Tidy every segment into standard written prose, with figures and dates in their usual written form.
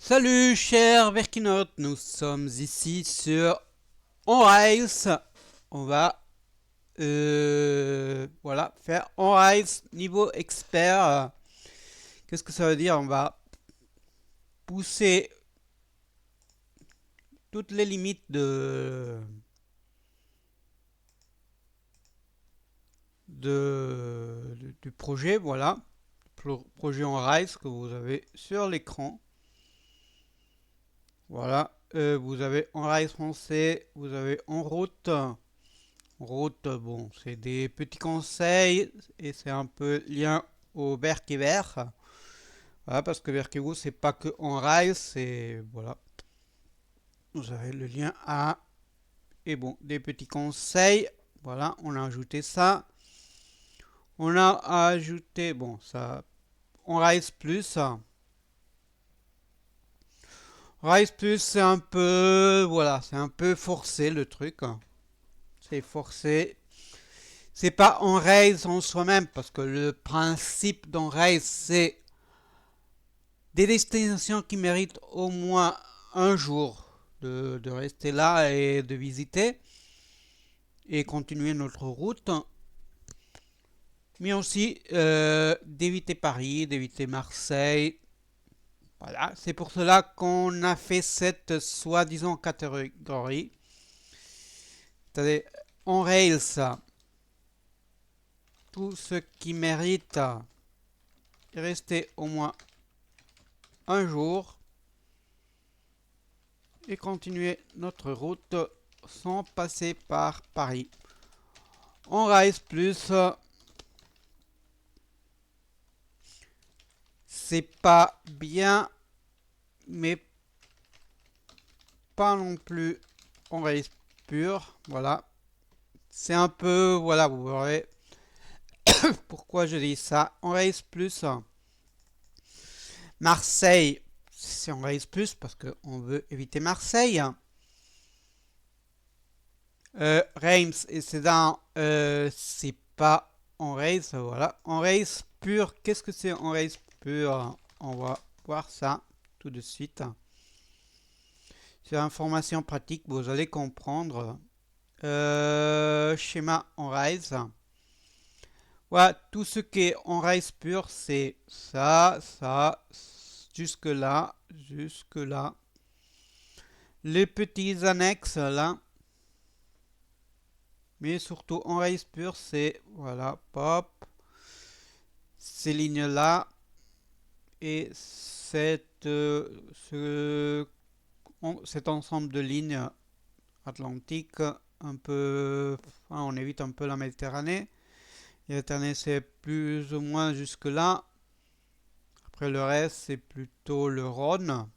Salut chers Verkinotes, nous sommes ici sur OnRails. On va voilà, faire OnRails niveau expert. Qu'est-ce que ça veut dire? On va pousser toutes les limites du projet, voilà. Projet OnRails que vous avez sur l'écran. Voilà, vous avez OnRails français, vous avez En route. Route, bon, c'est des petits conseils et c'est un peu lien au Berkever. Voilà, parce que Berkevo, c'est pas que en rail, c'est. Voilà. Vous avez le lien à. Et bon, des petits conseils. Voilà, on a ajouté ça. On a ajouté. Bon, ça. On Rise Plus. Rise Plus, c'est un peu. Voilà, c'est un peu forcé le truc. C'est forcé. C'est pas en raise en soi-même, parce que le principe d'en raise, c'est des destinations qui méritent au moins un jour de rester là et de visiter et continuer notre route, mais aussi d'éviter Paris, d'éviter Marseille. Voilà, c'est pour cela qu'on a fait cette soi-disant catégorie. C'est-à-dire, on rails tout ce qui mérite de rester au moins un jour et continuer notre route sans passer par Paris. On Rise Plus, c'est pas bien, mais pas non plus On Rise Pur. Voilà. C'est un peu, voilà, vous verrez pourquoi je dis ça. On Rise Plus, Marseille, c'est On Rise Plus parce qu'on veut éviter Marseille. Reims et Sedan, c'est pas On Race, voilà. On Race pur, qu'est-ce que c'est On Race pur? On va voir ça tout de suite. Sur information pratique, vous allez comprendre. Schéma On Race. Voilà, tout ce qui est On Race pur, c'est ça, ça, jusque là, jusque là. Les petits annexes là. Mais surtout en race pur, c'est voilà, pop, ces lignes-là et cet ensemble de lignes atlantiques un peu, enfin, on évite un peu la Méditerranée. La Méditerranée, c'est plus ou moins jusque-là. Après le reste, c'est plutôt le Rhône.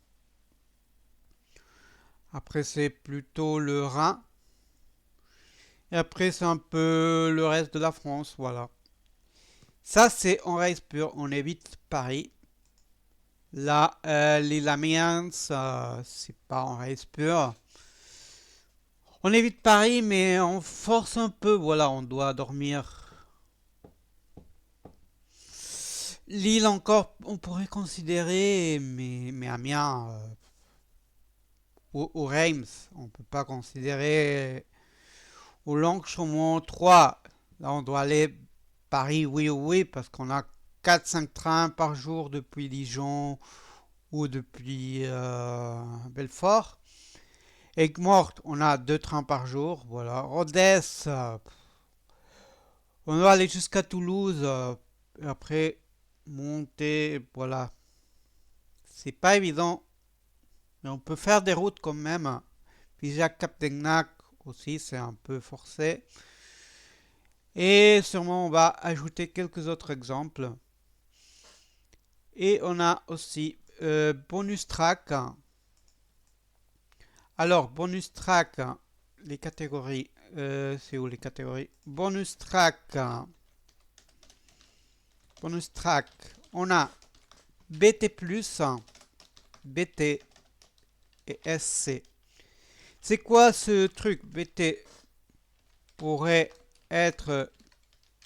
Après, c'est plutôt le Rhin. Et après, c'est un peu le reste de la France, voilà. Ça, c'est en race pur. On évite Paris. Là, les Lamiens, c'est pas en race pur. On évite Paris, mais on force un peu. Voilà, on doit dormir. Lille encore, on pourrait considérer, mais Amiens, ou Reims, on peut pas considérer. Au Longchamp 3, là on doit aller Paris, oui ou oui, parce qu'on a 4-5 trains par jour depuis Dijon ou depuis Belfort. Aigues-Mortes, on a 2 trains par jour. Voilà. Rodez, on doit aller jusqu'à Toulouse. Et après, monter. Voilà. C'est pas évident. Mais on peut faire des routes quand même. Puis Jacques Capdegnac aussi, c'est un peu forcé. Et sûrement, on va ajouter quelques autres exemples. Et on a aussi bonus track. Alors, bonus track, les catégories. C'est où les catégories? Bonus track. Bonus track. On a BT+, BT et SC. C'est quoi ce truc? BT pourrait être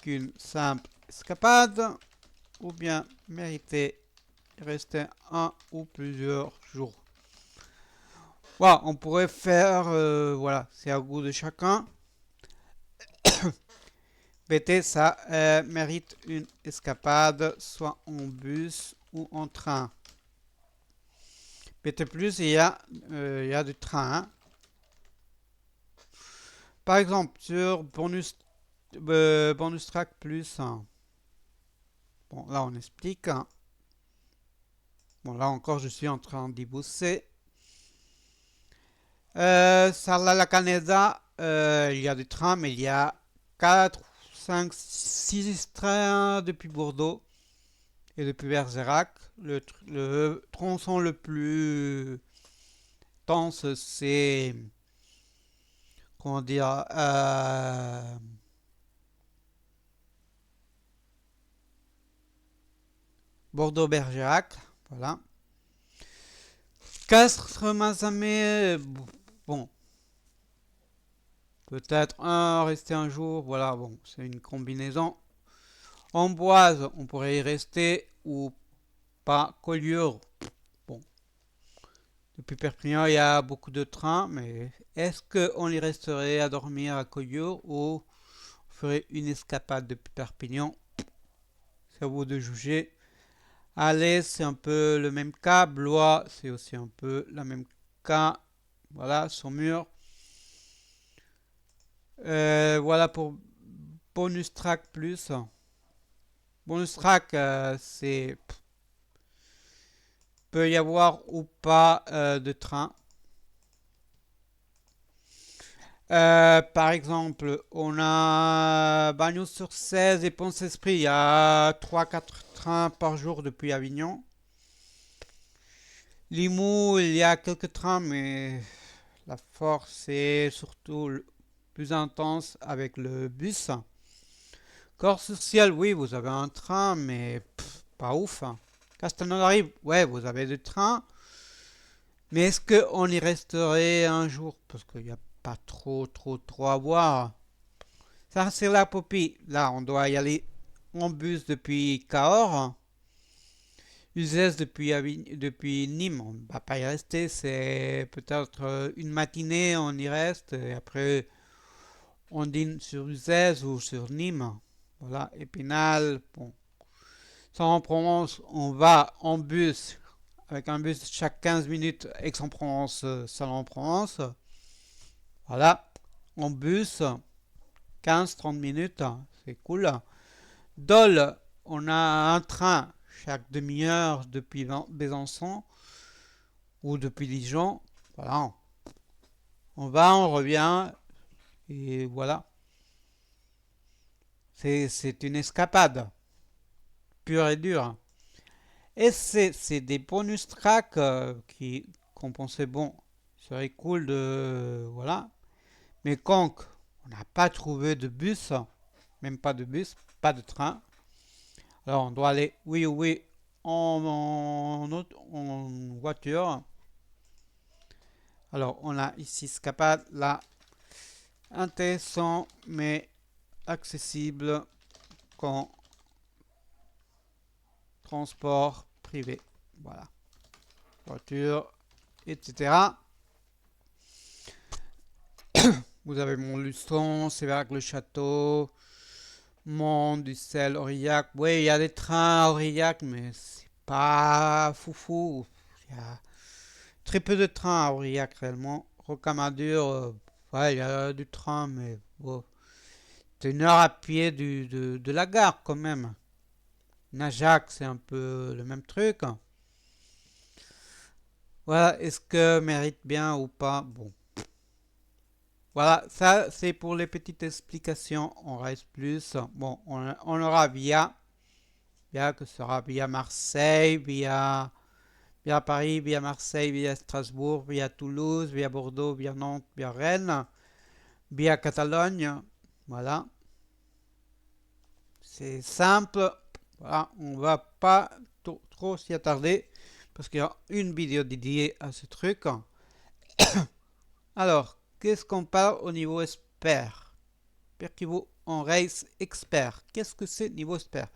qu'une simple escapade ou bien mériter rester un ou plusieurs jours. Voilà, on pourrait faire, voilà, c'est à goût de chacun. BT, ça mérite une escapade, soit en bus ou en train. BT+, il y a du train. Hein. Par exemple, sur bonus track plus, hein. Bon, là on explique. Hein. Bon, là encore, je suis en train d'y bosser. Sarla la Caneda, il y a des trains, mais il y a 4, 5, 6 trains depuis Bordeaux et depuis Bergerac. Le tronçon le plus dense, c'est, comment dire, Bordeaux-Bergerac. Voilà. Castres-Mazamet, bon, peut-être rester un jour, voilà, bon, c'est une combinaison. Amboise, on pourrait y rester ou pas. Collioure, bon, depuis Perpignan, il y a beaucoup de trains, mais est-ce qu'on y resterait à dormir à Collioure ou on ferait une escapade depuis Perpignan? C'est à vous de juger. Alès, c'est un peu le même cas. Blois, c'est aussi un peu le même cas. Voilà, Saumur. Voilà pour bonus track plus. Bonus track, c'est peut y avoir ou pas de train. Par exemple, on a Bagnols-sur-Cèze et Pont-Esprit. Il y a 3-4 trains par jour depuis Avignon. Limoux, il y a quelques trains, mais la force est surtout plus intense avec le bus. Corse-sur-Ciel, oui, vous avez un train, mais pas ouf. Castelnaudary, ouais, vous avez des trains. Mais est-ce qu'on y resterait un jour? Parce qu'il n'y a pas trop à voir. Ça, c'est la Popie. Là, on doit y aller en bus depuis Cahors. Uzès depuis Nîmes. On ne va pas y rester. C'est peut-être une matinée, on y reste. Et après, on dîne sur Uzès ou sur Nîmes. Voilà. Épinal, bon. Saint-Provence, on va en bus. Avec un bus chaque 15 minutes, Aix-en-Provence, Salon-en-Provence. Voilà, en bus, 15-30 minutes, c'est cool. Dole, on a un train chaque demi-heure depuis Besançon ou depuis Dijon. Voilà, on va, on revient, et voilà. C'est une escapade, pure et dure. Et c'est des bonus tracks qu'on pensait, bon, serait cool de... Voilà. Mais quand on n'a pas trouvé de bus, même pas de bus, pas de train, alors on doit aller, oui, en voiture. Alors on a ici Scapade, là, intéressant, mais accessible quand transport privé. Voilà. Voiture, etc. Vous avez Montluçon, Séverac-le-Château, Mont, Dussel, Aurillac. Oui, il y a des trains à Aurillac, mais c'est pas foufou. Il y a très peu de trains à Aurillac réellement. Rocamadur, ouais, il y a du train, mais bon, c'est une heure à pied de la gare quand même. Najac, c'est un peu le même truc. Voilà, est-ce que mérite bien ou pas? Bon. Voilà, ça c'est pour les petites explications. On reste plus. Bon, on aura via que sera via Marseille, via Paris, via Marseille, via Strasbourg, via Toulouse, via Bordeaux, via Nantes, via Rennes, via Catalogne. Voilà, c'est simple. Voilà, on va pas trop s'y attarder parce qu'il y a une vidéo dédiée à ce truc. Alors, qu'est-ce qu'on parle au niveau expert? Expert qui vaut en race expert. Qu'est-ce que c'est niveau expert?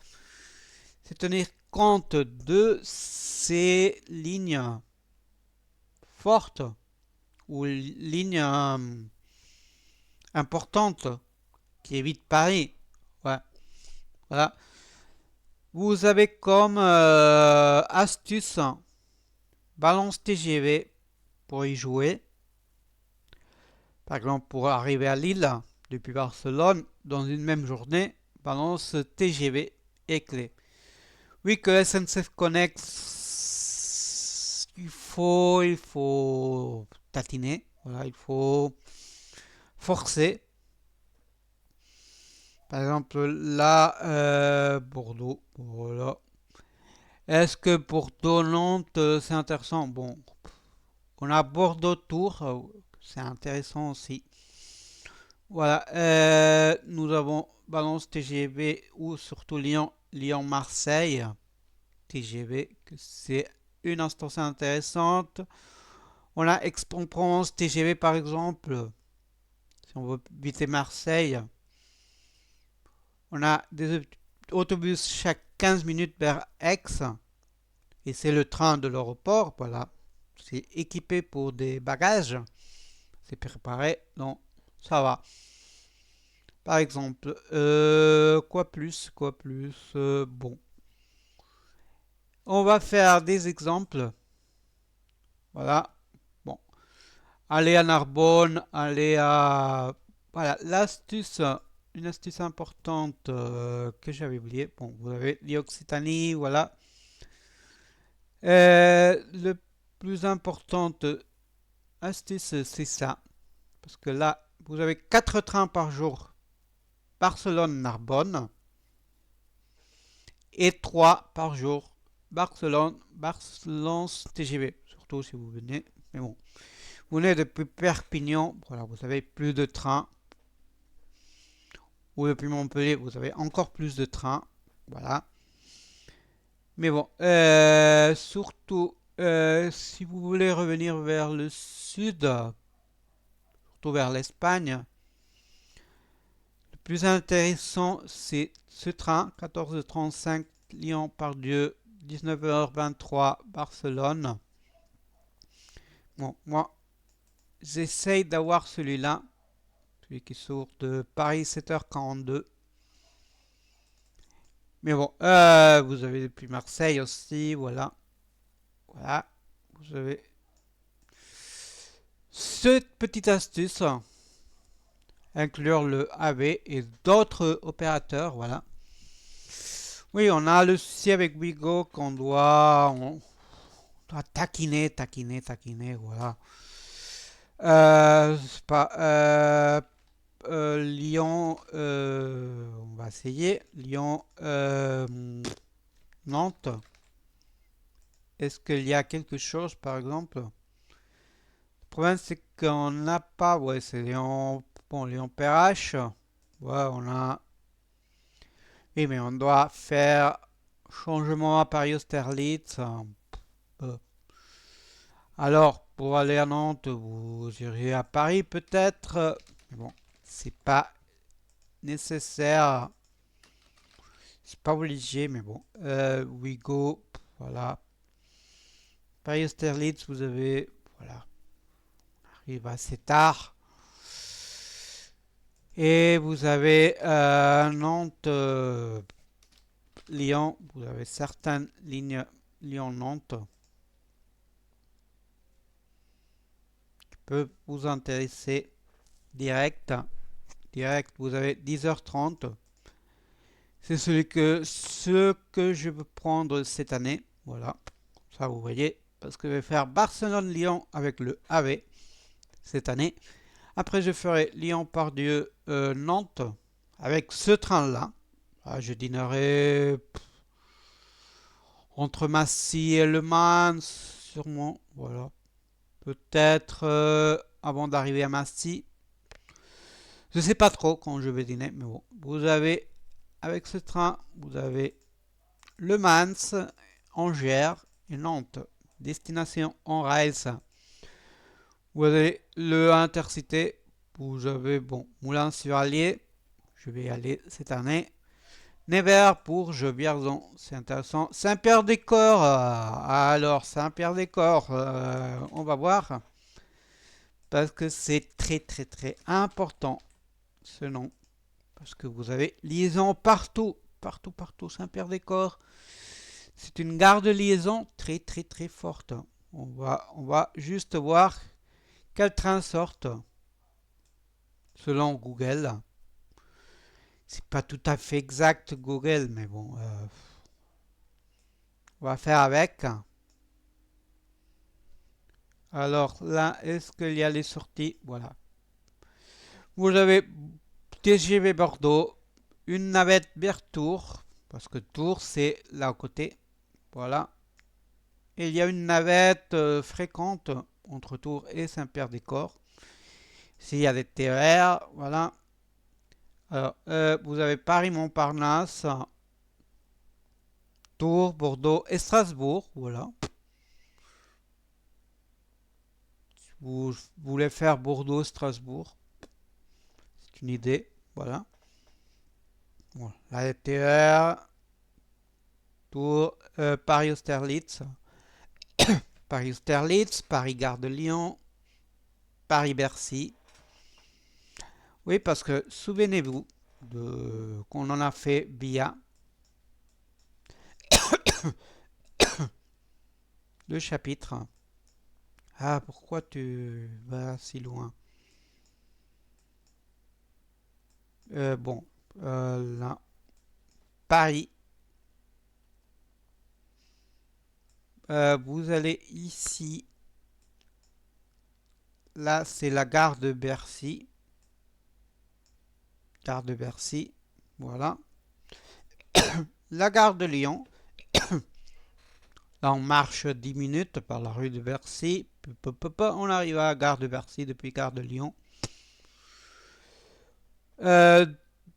C'est tenir compte de ces lignes fortes ou lignes importantes qui évitent Paris. Ouais. Voilà. Vous avez comme astuce balance TGV pour y jouer. Par exemple, pour arriver à Lille depuis Barcelone dans une même journée, balance TGV est clé. Oui, que SNCF Connect, il faut tatiner, voilà, il faut forcer. Par exemple, là, Bordeaux, voilà. Est-ce que Bordeaux-Nantes, c'est intéressant? Bon, on a Bordeaux-Tours, c'est intéressant aussi. Voilà, nous avons Balance TGV ou surtout Lyon, Lyon-Marseille TGV, que c'est une instance intéressante. On a Aix-en-Provence TGV par exemple, si on veut visiter Marseille. On a des autobus chaque 15 minutes vers Aix, et c'est le train de l'aéroport, voilà. C'est équipé pour des bagages, c'est préparé, donc ça va. Par exemple, quoi plus, bon. On va faire des exemples. Voilà. Bon. Aller à Narbonne, aller à... Voilà, l'astuce, une astuce importante que j'avais oublié. Bon, vous avez l'Occitanie, voilà. Le plus importante astuce, c'est ça. Parce que là, vous avez 4 trains par jour. Barcelone-Narbonne. Et 3 par jour. Barcelone TGV. Surtout si vous venez. Mais bon. Vous venez depuis Perpignan. Voilà, vous avez plus de trains. Ou depuis Montpellier, vous avez encore plus de trains. Voilà. Mais bon. Surtout, si vous voulez revenir vers le sud, surtout vers l'Espagne, le plus intéressant, c'est ce train, 14h35 Lyon-Pardieu, 19h23 Barcelone. Bon, moi, j'essaye d'avoir celui-là, celui qui sort de Paris 7h42. Mais bon, vous avez depuis Marseille aussi, voilà. Voilà, vous avez cette petite astuce, inclure le AV et d'autres opérateurs, voilà. Oui, on a le souci avec Wigo qu'on doit taquiner, voilà. C'est pas, Lyon, on va essayer. Lyon, Nantes. Est-ce qu'il y a quelque chose, par exemple? Le problème, c'est qu'on n'a pas. Ouais, c'est Lyon. Bon, Lyon-Perrache. Ouais, on a. Oui, mais on doit faire changement à Paris-Austerlitz. Euh, Alors, pour aller à Nantes, vous irez à Paris peut-être. Mais bon, c'est pas nécessaire. C'est pas obligé, mais bon. Wigo, voilà. Paris-Austerlitz, vous avez. Voilà. On arrive assez tard. Et vous avez Nantes, Lyon. Vous avez certaines lignes Lyon-Nantes qui peuvent vous intéresser direct. Direct, vous avez 10h30. C'est ce que je veux prendre cette année. Voilà. Ça, vous voyez. Parce que je vais faire Barcelone-Lyon avec le AV cette année. Après, je ferai Lyon-Pardieu Nantes avec ce train-là. Ah, je dînerai entre Massy et Le Mans, sûrement. Voilà. Peut-être avant d'arriver à Massy. Je ne sais pas trop quand je vais dîner, mais bon. Vous avez, avec ce train, vous avez Le Mans, Angers et Nantes. Destination en rails. Vous avez le Intercité. Vous avez, bon, Moulins-sur-Allier. Je vais y aller cette année. Nevers, Bourges, Vierzon, c'est intéressant. Saint-Pierre-des-Corps, alors Saint-Pierre-des-Corps, on va voir, parce que c'est très très très important ce nom, parce que vous avez liaison partout, partout, partout, Saint-Pierre-des-Corps. C'est une gare de liaison très très très forte. On va juste voir quels trains sortent selon Google. C'est pas tout à fait exact Google, mais bon, on va faire avec. Alors là, est-ce qu'il y a les sorties? Voilà. Vous avez TGV Bordeaux, une navette vers Tours, parce que Tours c'est là à côté. Voilà. Et il y a une navette fréquente entre Tours et Saint-Pierre-des-Corps. S'il y a des TER, voilà. Alors, vous avez Paris-Montparnasse, Tours, Bordeaux et Strasbourg, voilà. Si vous voulez faire Bordeaux-Strasbourg, c'est une idée, voilà. Voilà. La TER, Tours, Paris-Austerlitz, Paris-Austerlitz, Paris-Gare de Lyon, Paris-Bercy. Oui, parce que souvenez-vous qu'on en a fait via le chapitre. Ah, pourquoi tu vas si loin? Bon, là, Paris. Vous allez ici. Là, c'est la gare de Bercy. Gare de Bercy. Voilà. La gare de Lyon. Là, on marche 10 minutes par la rue de Bercy. On arrive à la gare de Bercy depuis gare de Lyon. Euh,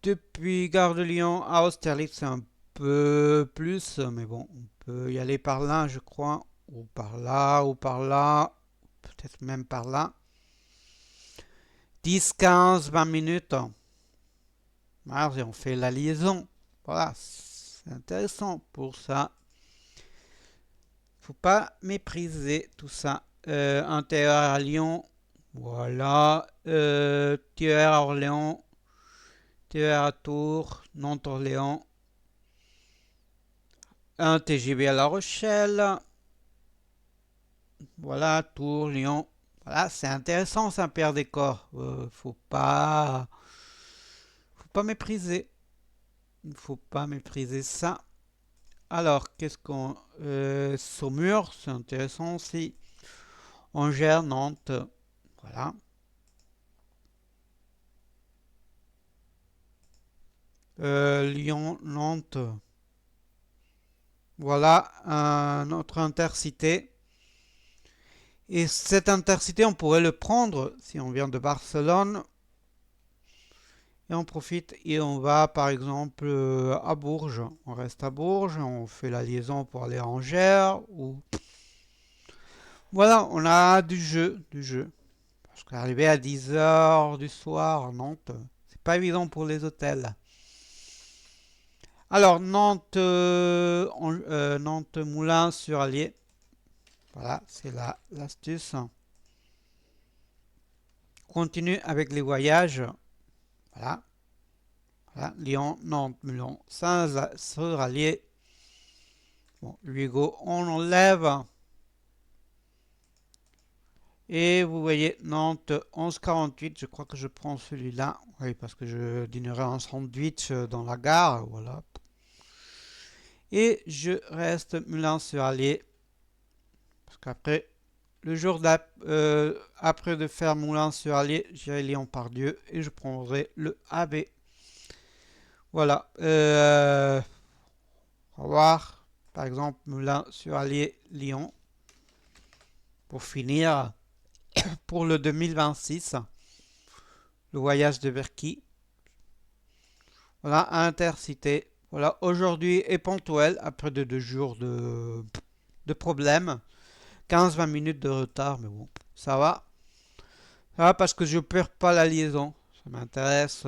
Depuis gare de Lyon à Austerlitz, c'est un peu plus, mais bon, on peut y aller par là, je crois, ou par là, peut-être même par là. 10, 15, 20 minutes. Alors, on fait la liaison. Voilà, c'est intéressant pour ça. Faut pas mépriser tout ça. Un TER à Lyon, voilà. TER à Orléans, TER à Tours, Nantes-Orléans. Un TGV à La Rochelle. Voilà, Tours, Lyon. Voilà, c'est intéressant Saint-Pierre-des-Corps. Faut pas mépriser. Il faut pas mépriser ça. Alors, qu'est-ce qu'on... Saumur, c'est intéressant aussi. Angers, Nantes. Voilà. Lyon, Nantes. Voilà, un autre intercité. Et cette intercité, on pourrait le prendre si on vient de Barcelone. Et on profite et on va par exemple à Bourges. On reste à Bourges, on fait la liaison pour aller à Angers. Ou... Voilà, on a du jeu, du jeu. Parce qu'arriver à 10 h du soir à Nantes, c'est pas évident pour les hôtels. Alors, Nantes, Nantes Moulins-sur-Allier. Voilà, c'est l'astuce. Continue avec les voyages. Voilà. Voilà. Lyon, Nantes, Moulins, Saint-Sur-Allier. Bon, Hugo, on enlève. Et vous voyez, Nantes 11,48. Je crois que je prends celui-là. Oui, parce que je dînerai un sandwich dans la gare. Voilà. Et je reste Moulins-sur-Allier. Parce qu'après, le jour après de faire Moulins-sur-Allier, j'irai Lyon-Pardieu et je prendrai le AB. Voilà. On va voir, par exemple, Moulins-sur-Allier, Lyon. Pour finir, pour le 2026, le voyage de Berky. Voilà, Intercité. Voilà, aujourd'hui est ponctuel après de 2 jours de problèmes. 15-20 minutes de retard, mais bon, ça va. Ça va parce que je perds pas la liaison. Ça m'intéresse.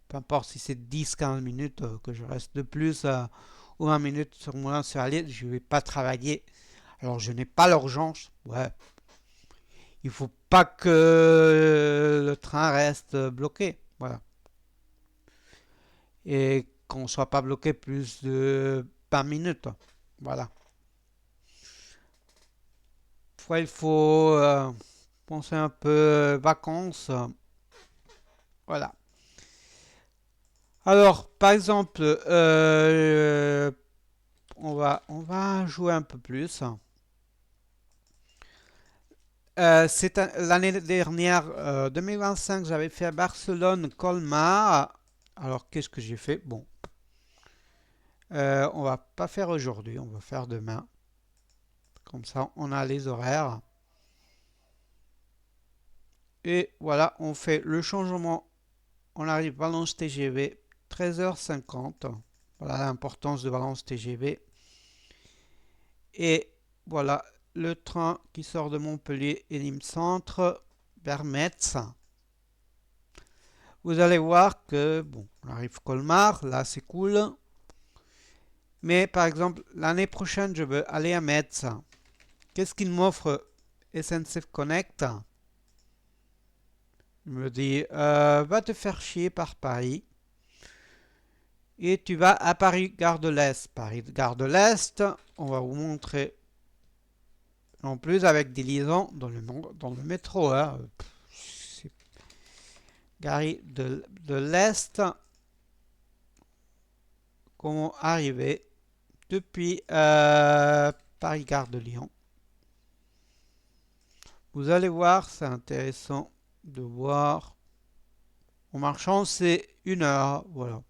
peu importe si c'est 10-15 minutes que je reste de plus ou 20 minutes sur mon sur la ligne, je ne vais pas travailler. Alors je n'ai pas l'urgence. Ouais. Il faut pas que le train reste bloqué. Voilà. Et qu'on ne soit pas bloqué plus de 20 minutes. Voilà. Fois, il faut penser un peu vacances. Voilà. Alors, par exemple, on va jouer un peu plus. L'année dernière, 2025, j'avais fait Barcelone-Colmar. Alors, qu'est-ce que j'ai fait? Bon, on va pas faire aujourd'hui, on va faire demain. Comme ça, on a les horaires. Et voilà, on fait le changement. On arrive Valence TGV, 13h50. Voilà l'importance de Valence TGV. Et voilà le train qui sort de Montpellier et Nîmes Centre vers Metz. Vous allez voir que, bon, on arrive Colmar, là c'est cool. Mais par exemple, l'année prochaine, je veux aller à Metz. Qu'est-ce qu'il m'offre SNCF Connect? Il me dit, va te faire chier par Paris. Et tu vas à Paris Gare de l'Est. Paris Gare de l'Est, on va vous montrer en plus avec des liaisons dans le métro. Hein. Gare de l'Est, comment arriver depuis Paris Gare de Lyon. Vous allez voir, c'est intéressant de voir. En marchant, c'est 1 heure. Voilà.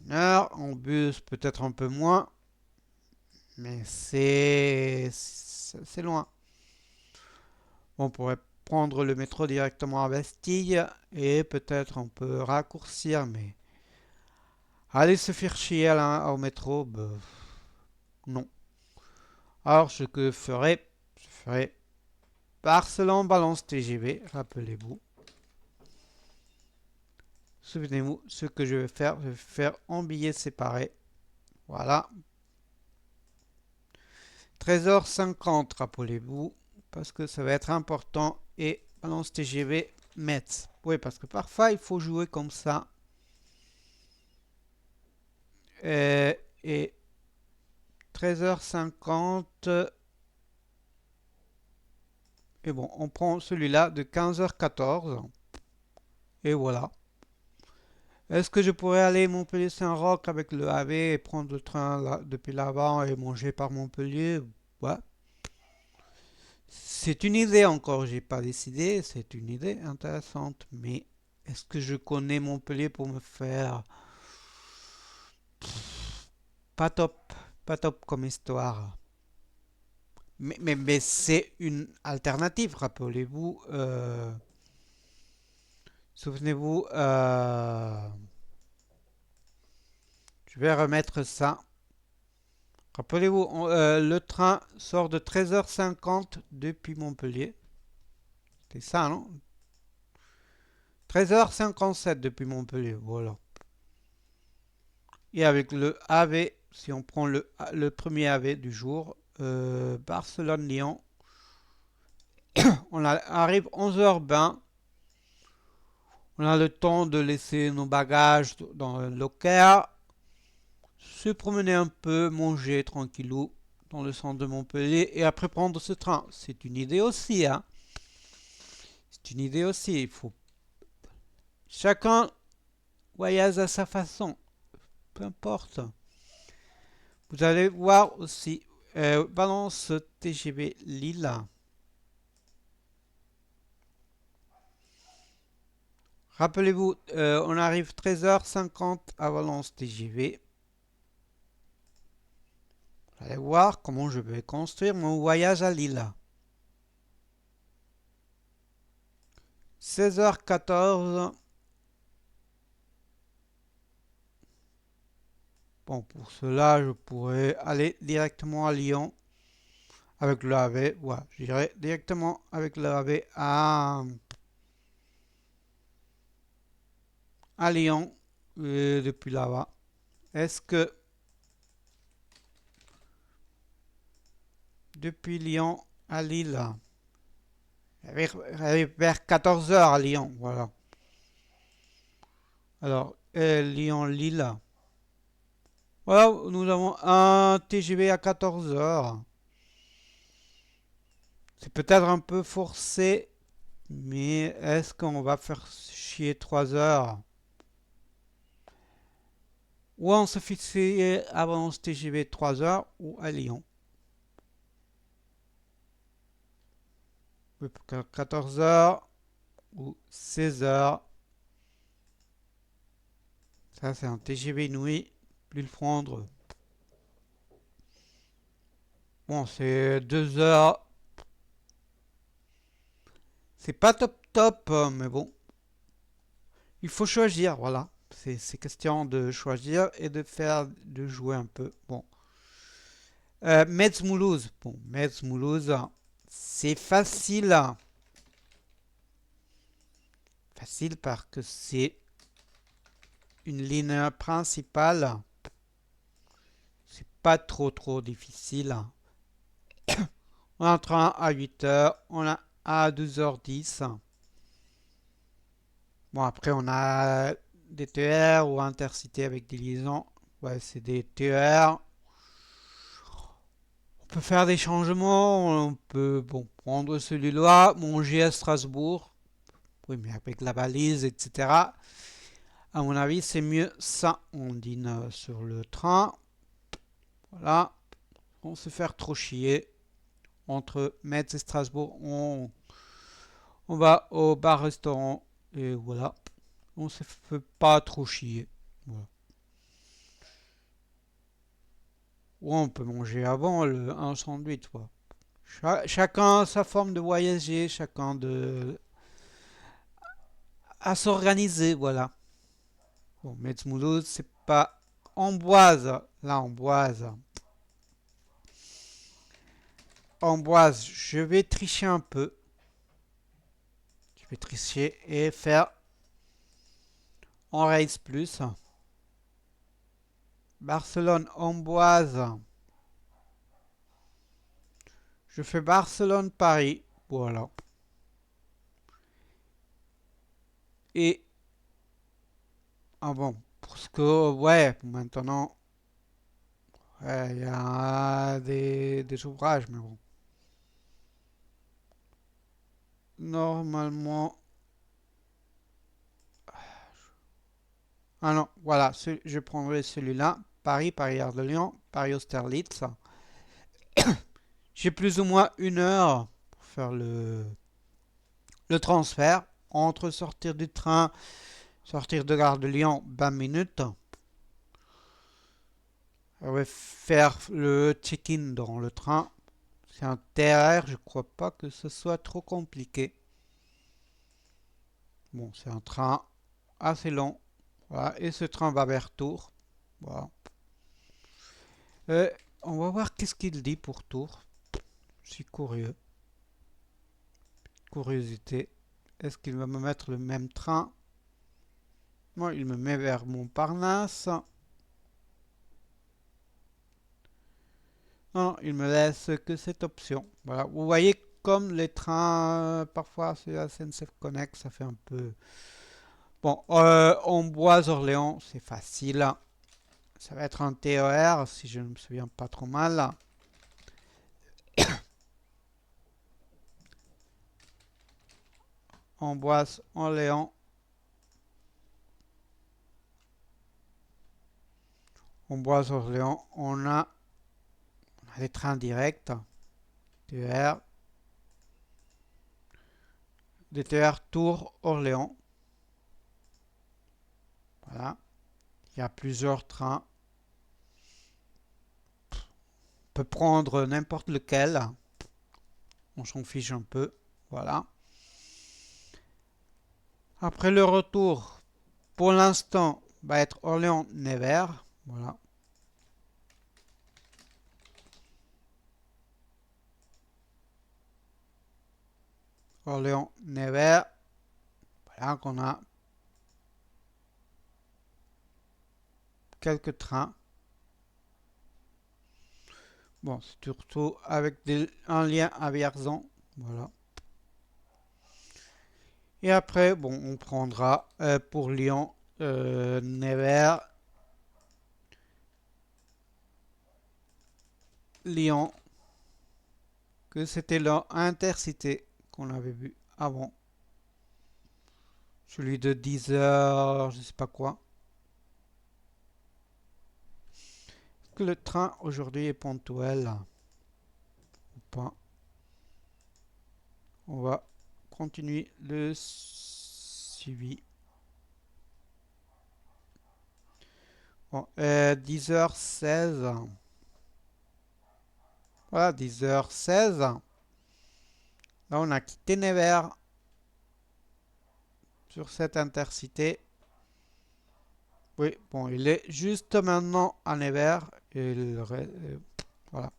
1 heure. En bus, peut-être un peu moins. Mais c'est loin. On pourrait prendre le métro directement à Bastille et peut-être on peut raccourcir, mais aller se faire chier au métro, bah, non. Alors ce que je ferai Barcelone-Balance TGV, rappelez-vous. Souvenez-vous, ce que je vais faire en billets séparés. Voilà. 13h50, rappelez-vous, parce que ça va être important. Et Balance TGV Metz. Oui, parce que parfois il faut jouer comme ça. Et 13h50. Et bon, on prend celui-là de 15h14. Et voilà. Est-ce que je pourrais aller Montpellier-Saint-Roch avec le AV et prendre le train depuis là-bas et manger par Montpellier? Ouais. C'est une idée encore, j'ai pas décidé. C'est une idée intéressante. Mais est-ce que je connais Montpellier pour me faire... Pas top. Pas top comme histoire. Mais c'est une alternative, rappelez-vous. Souvenez-vous, je vais remettre ça. Rappelez-vous, le train sort de 13h50 depuis Montpellier. C'est ça, non? 13h57 depuis Montpellier, voilà. Et avec le AV, si on prend le premier AV du jour, Barcelone-Lyon, arrive 11h20. On a le temps de laisser nos bagages dans le locker, se promener un peu, manger tranquillou dans le centre de Montpellier et après prendre ce train. C'est une idée aussi, hein. C'est une idée aussi. Il faut chacun voyage à sa façon, peu importe. Vous allez voir aussi Balance TGV Lille. Rappelez-vous, on arrive 13h50 à Valence TGV. Vous allez voir comment je vais construire mon voyage à Lille. 16h14. Bon, pour cela, je pourrais aller directement à Lyon avec le AV, voilà, j'irai directement avec le AV à Lyon depuis là-bas. Est-ce que depuis Lyon à Lille, vers 14 heures à Lyon, voilà. Alors, Lyon-Lille. Voilà, nous avons un TGV à 14 heures. C'est peut-être un peu forcé, mais est-ce qu'on va faire chier 3 heures? Ou on se fixait avant ce TGV 3 heures ou à Lyon? 14 heures ou 16 heures. Ça, c'est un TGV nuit. Plus le prendre. Bon, c'est 2 heures. C'est pas top top, mais bon. Il faut choisir, voilà. C'est question de choisir et de jouer un peu. Bon. Metz-Moulouse. Bon, Metz-Moulouse, c'est facile. Facile parce que c'est une ligne principale. C'est pas trop difficile. On a un train à 8 heures, on a à 12h10. Bon, après, on a des TER ou Intercité avec des liaisons. Ouais, c'est des TER. On peut faire des changements. On peut bon, prendre celui-là, manger à Strasbourg. Oui, mais avec la valise, etc. À mon avis, c'est mieux ça. On dîne sur le train. Voilà. On se faire trop chier. Entre Metz et Strasbourg, on va au bar-restaurant. Et voilà. On se fait pas trop chier. Voilà. Ou on peut manger avant un sandwich. Quoi. Chacun sa forme de voyager, chacun à s'organiser, voilà. Bon, Metz-Moulouse, c'est pas Amboise. Là, Amboise. Amboise, je vais tricher un peu. Je vais tricher et faire en race plus. Barcelone, Amboise. Je fais Barcelone-Paris. Voilà. Et, ah bon, parce que, ouais, maintenant, ouais, il y a des ouvrages, mais bon. Normalement, ah non, voilà, je prendrai celui-là. Paris, Paris-Gare de Lyon, Paris-Austerlitz. J'ai plus ou moins 1 heure pour faire le transfert. Entre sortir du train, sortir de Gare de Lyon, 20 minutes. Je vais faire le check-in dans le train. C'est un TER, je crois pas que ce soit trop compliqué. Bon, c'est un train assez long. Voilà, et ce train va vers Tours. Voilà. Euh, on va voir qu'est-ce qu'il dit pour Tours. Je suis curieux. Curiosité. Est-ce qu'il va me mettre le même train? Moi, il me met vers Montparnasse. Non, il me laisse que cette option. Voilà. Vous voyez comme les trains, parfois, c'est la SNCF Connect, ça fait un peu... Bon, Amboise-Orléans, c'est facile. Ça va être un TER, si je ne me souviens pas trop mal. Amboise-Orléans. Amboise-Orléans, on a des trains directs. TER. Des TER Tours-Orléans. Voilà. Il y a plusieurs trains. On peut prendre n'importe lequel. On s'en fiche un peu. Voilà. Après le retour, pour l'instant, va être Orléans-Nevers. Voilà. Orléans-Nevers. Voilà qu'on a quelques trains. Bon, c'est surtout avec un lien à Vierzon. Voilà. Et après, bon, on prendra pour Lyon, Nevers, Lyon, que c'était l'intercité qu'on avait vu avant. Celui de 10 heures, je sais pas quoi. Est-ce que le train aujourd'hui est ponctuel ou pas? On va continuer le suivi. Bon, 10h16. Voilà, 10h16. Là, on a quitté Nevers sur cette intercité. Oui, bon, il est juste maintenant à Nevers. Voilà.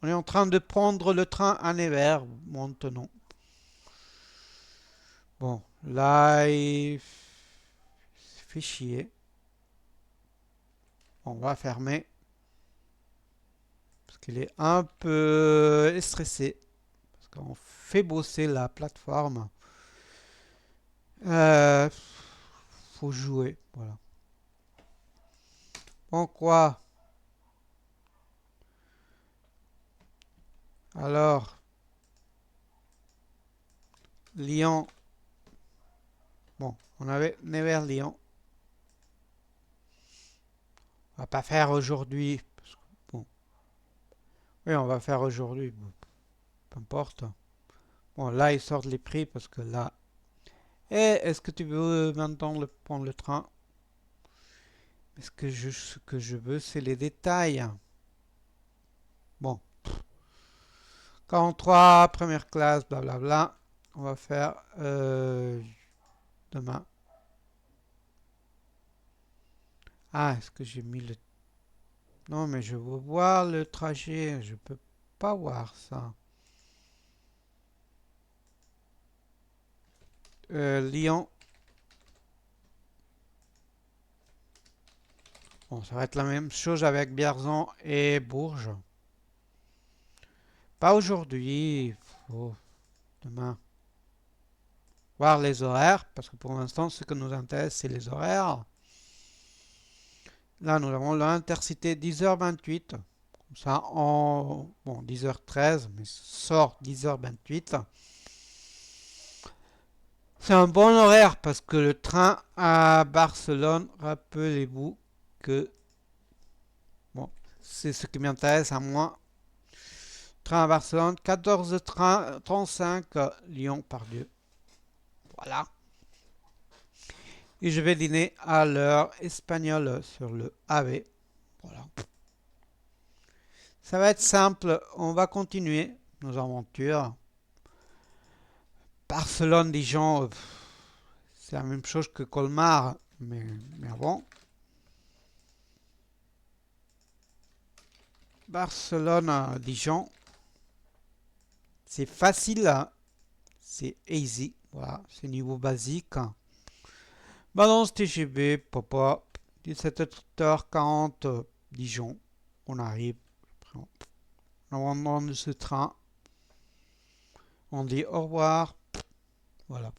On est en train de prendre le train à Nevers maintenant. Bon, là, il fait chier. On va fermer. Parce qu'il est un peu stressé. Parce qu'on fait bosser la plateforme. Euh, Faut jouer. Voilà. Bon, quoi? Alors, Lyon. Bon, on avait Nevers-Lyon. On va pas faire aujourd'hui. Bon, oui, on va faire aujourd'hui. Bon, peu importe. Bon, là, ils sortent les prix parce que là. Eh, est-ce que tu veux maintenant prendre le train? Ce que je veux, c'est les détails. Bon, 43, première classe, blablabla. On va faire demain. Ah, est-ce que j'ai mis le... Non, mais je veux voir le trajet. Je peux pas voir ça. Lyon. Bon, ça va être la même chose avec Vierzon et Bourges. Pas aujourd'hui. Faut demain voir les horaires. Parce que pour l'instant, ce que nous intéresse, c'est les horaires. Là, nous avons l'intercité 10h28. Comme ça, bon, 10h13, mais sort 10h28. C'est un bon horaire parce que le train à Barcelone, rappelez-vous que, bon, c'est ce qui m'intéresse à moi. Train à Barcelone, 14h35, Lyon par Dieu. Voilà. Et je vais dîner à l'heure espagnole sur le AV. Voilà. Ça va être simple. On va continuer nos aventures. Barcelone-Dijon, c'est la même chose que Colmar, mais avant. Barcelone-Dijon, c'est facile, c'est easy. Voilà, c'est niveau basique. Balance TGV, papa, 17h40, Dijon. On arrive. On de ce train. On dit au revoir. Voilà.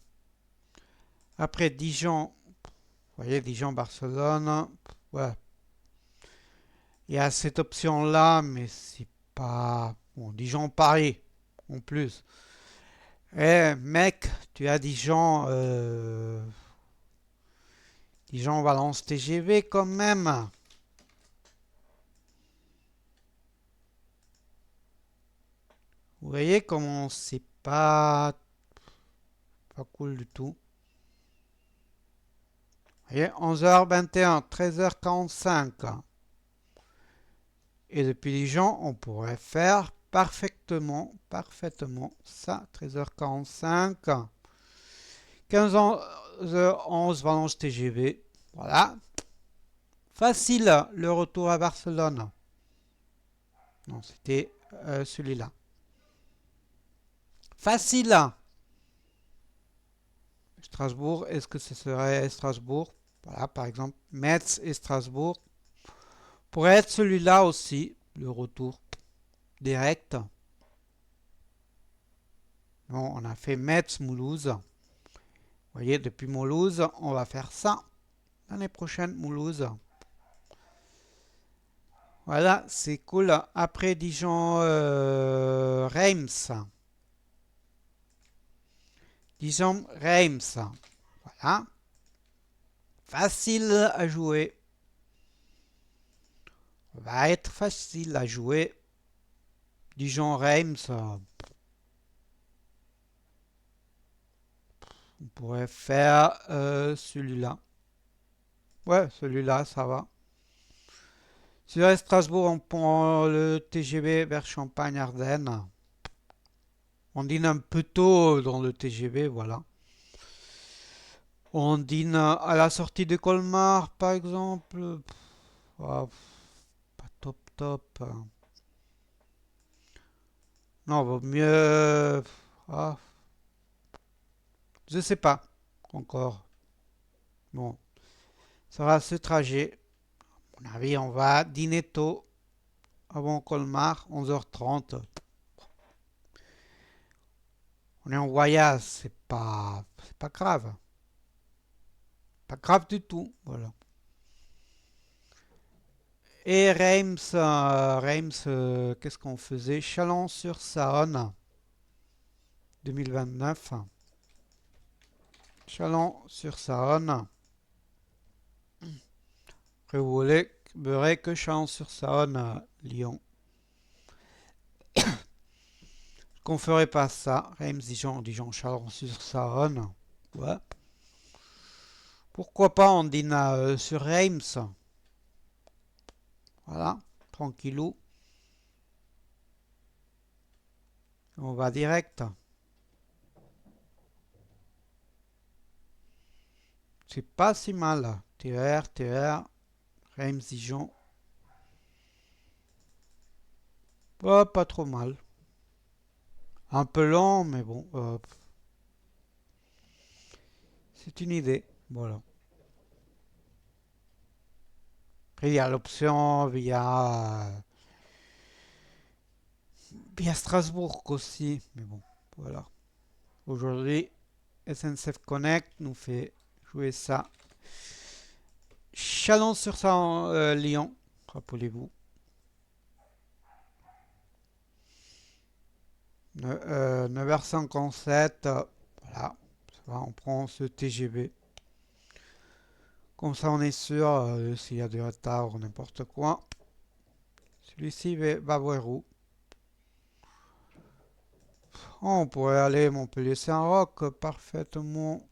Après Dijon, vous voyez, Dijon-Barcelone. Voilà. Il y a cette option-là, mais c'est pas... Bon, Dijon-Paris, en plus. Eh, mec, tu as Dijon-Valence TGV quand même. Vous voyez comment c'est pas cool du tout. Vous voyez, 11h21, 13h45. Et depuis Dijon, on pourrait faire parfaitement ça, 13h45. 15h11, Valence TGV. Voilà. Facile, le retour à Barcelone. Non, c'était celui-là. Facile. Strasbourg, est-ce que ce serait Strasbourg? Voilà, par exemple, Metz et Strasbourg. Pourrait être celui-là aussi, le retour direct. Non, on a fait Metz-Mulhouse. Vous voyez, depuis Mulhouse, on va faire ça. L'année prochaine, Mulhouse. Voilà, c'est cool. Après Dijon, Reims. Dijon, Reims. Voilà. Facile à jouer. Va être facile à jouer. Dijon, Reims. On pourrait faire celui-là. Ouais, celui-là, ça va. Si à Strasbourg, on prend le TGV vers Champagne-Ardenne. On dîne un peu tôt dans le TGV, voilà. On dîne à la sortie de Colmar, par exemple. Ah, pas top top. Non, vaut mieux. Ah, je sais pas encore. Bon, ça sera ce trajet. À mon avis, on va dîner tôt avant Colmar, 11h30. On est en voyage, c'est pas grave. Pas grave du tout, voilà. Et Reims, qu'est-ce qu'on faisait? Chalon-sur-Saône, 2029. Chalon-sur-Saône. Après, vous voulez que Chalon-sur-Saône, Lyon. Qu'on ferait pas ça? Reims, Dijon, Dijon, Chalon-sur-Saône. Ouais. Pourquoi pas on dîne sur Reims? Voilà, tranquillou. On va direct. C'est pas si mal. TER, TER, Reims, Dijon. Oh, pas trop mal. Un peu lent, mais bon, c'est une idée. Voilà. Après, il y a l'option via Strasbourg aussi. Mais bon, voilà. Aujourd'hui, SNCF Connect nous fait jouer ça. Chalon-sur-Saône, Lyon, rappelez-vous. 9h57, voilà. Ça va, on prend ce TGV. Comme ça, on est sûr s'il y a du retard ou n'importe quoi. Celui-ci va voir où. Oh, on pourrait aller Montpellier-Saint-Roch parfaitement.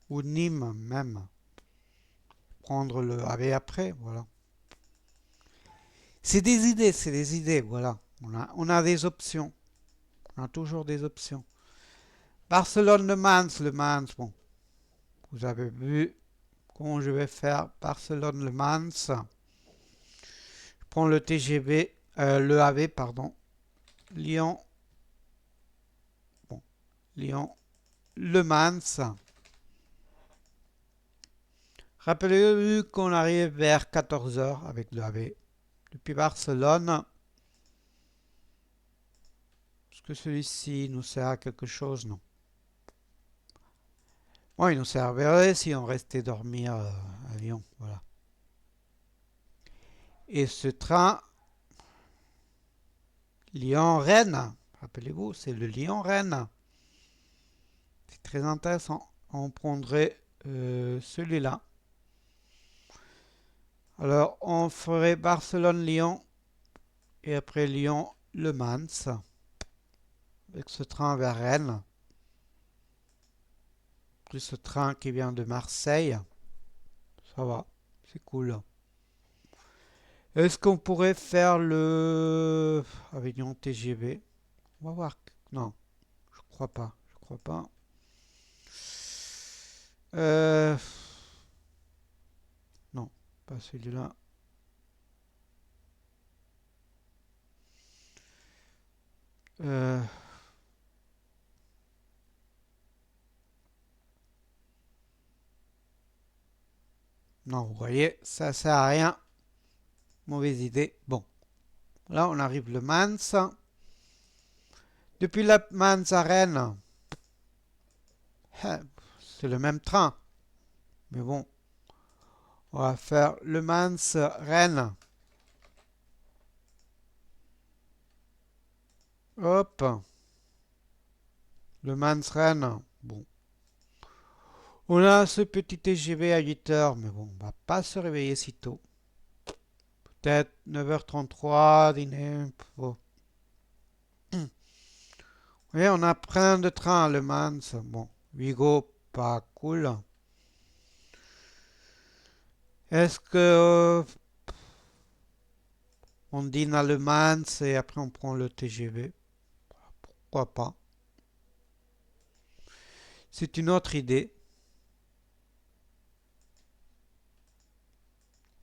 Ou Nîmes même. Prendre le AV après, voilà. C'est des idées, voilà. On a des options. On a toujours des options. Le Mans, bon, vous avez vu comment je vais faire Barcelone-Le Mans. Je prends le TGV, le AV, pardon. Lyon, bon, Lyon-Le Mans. Rappelez-vous qu'on arrive vers 14h avec le AV. Depuis Barcelone, est-ce que celui-ci nous sert à quelque chose? Non. Bon, il nous servirait si on restait dormir à Lyon. Voilà. Et ce train Lyon-Rennes, rappelez-vous, c'est le Lyon-Rennes. C'est très intéressant. On prendrait celui-là. Alors, on ferait Barcelone-Lyon et après Lyon-Le Mans avec ce train vers Rennes. Plus ce train qui vient de Marseille. Ça va, c'est cool. Est-ce qu'on pourrait faire le Avignon TGV? On va voir. Non, je crois pas. Je crois pas. Euh, non, pas celui-là. Euh, Non, vous voyez, ça sert à rien. Mauvaise idée. Bon, là on arrive le Mans. Depuis la Mans à Rennes, c'est le même train. Mais bon, on va faire le Mans Rennes. Hop, le Mans Rennes. Bon, on a ce petit TGV à 8 heures, mais bon, on va pas se réveiller si tôt. Peut-être 9h33, dîner. Bon. Oui, on a plein de trains à Le Mans. Bon, Vigo, pas cool. Est-ce que on dîne à Le Mans et après on prend le TGV? Pourquoi pas? C'est une autre idée.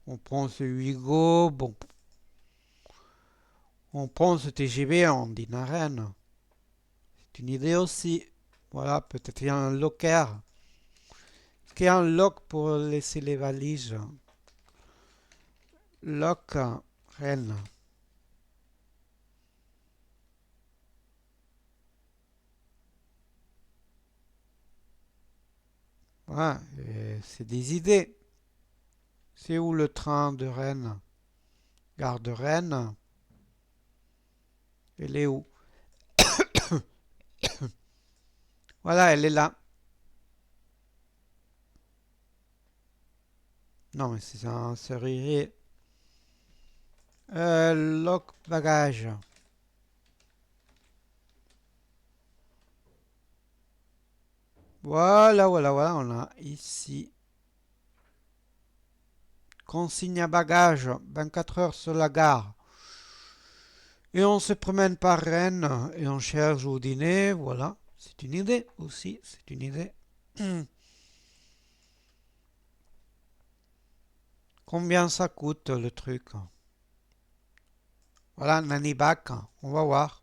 On prend ce Vigo, bon, on prend ce TGV, on dîne à Rennes. C'est une idée aussi. Voilà, peut-être il y a un locker. Est-ce qu'il y a un lock pour laisser les valises? Lock Rennes. Voilà, c'est des idées. C'est où le train de Rennes? Gare de Rennes. Elle est où? Voilà, elle est là. Non, mais c'est un serrurier. Lock bagage. Voilà, voilà, voilà. On a ici consigne à bagages. 24 heures sur la gare. Et on se promène par Rennes et on cherche au dîner. Voilà. C'est une idée aussi. C'est une idée. Combien ça coûte le truc? Voilà, Nanny Back. On va voir.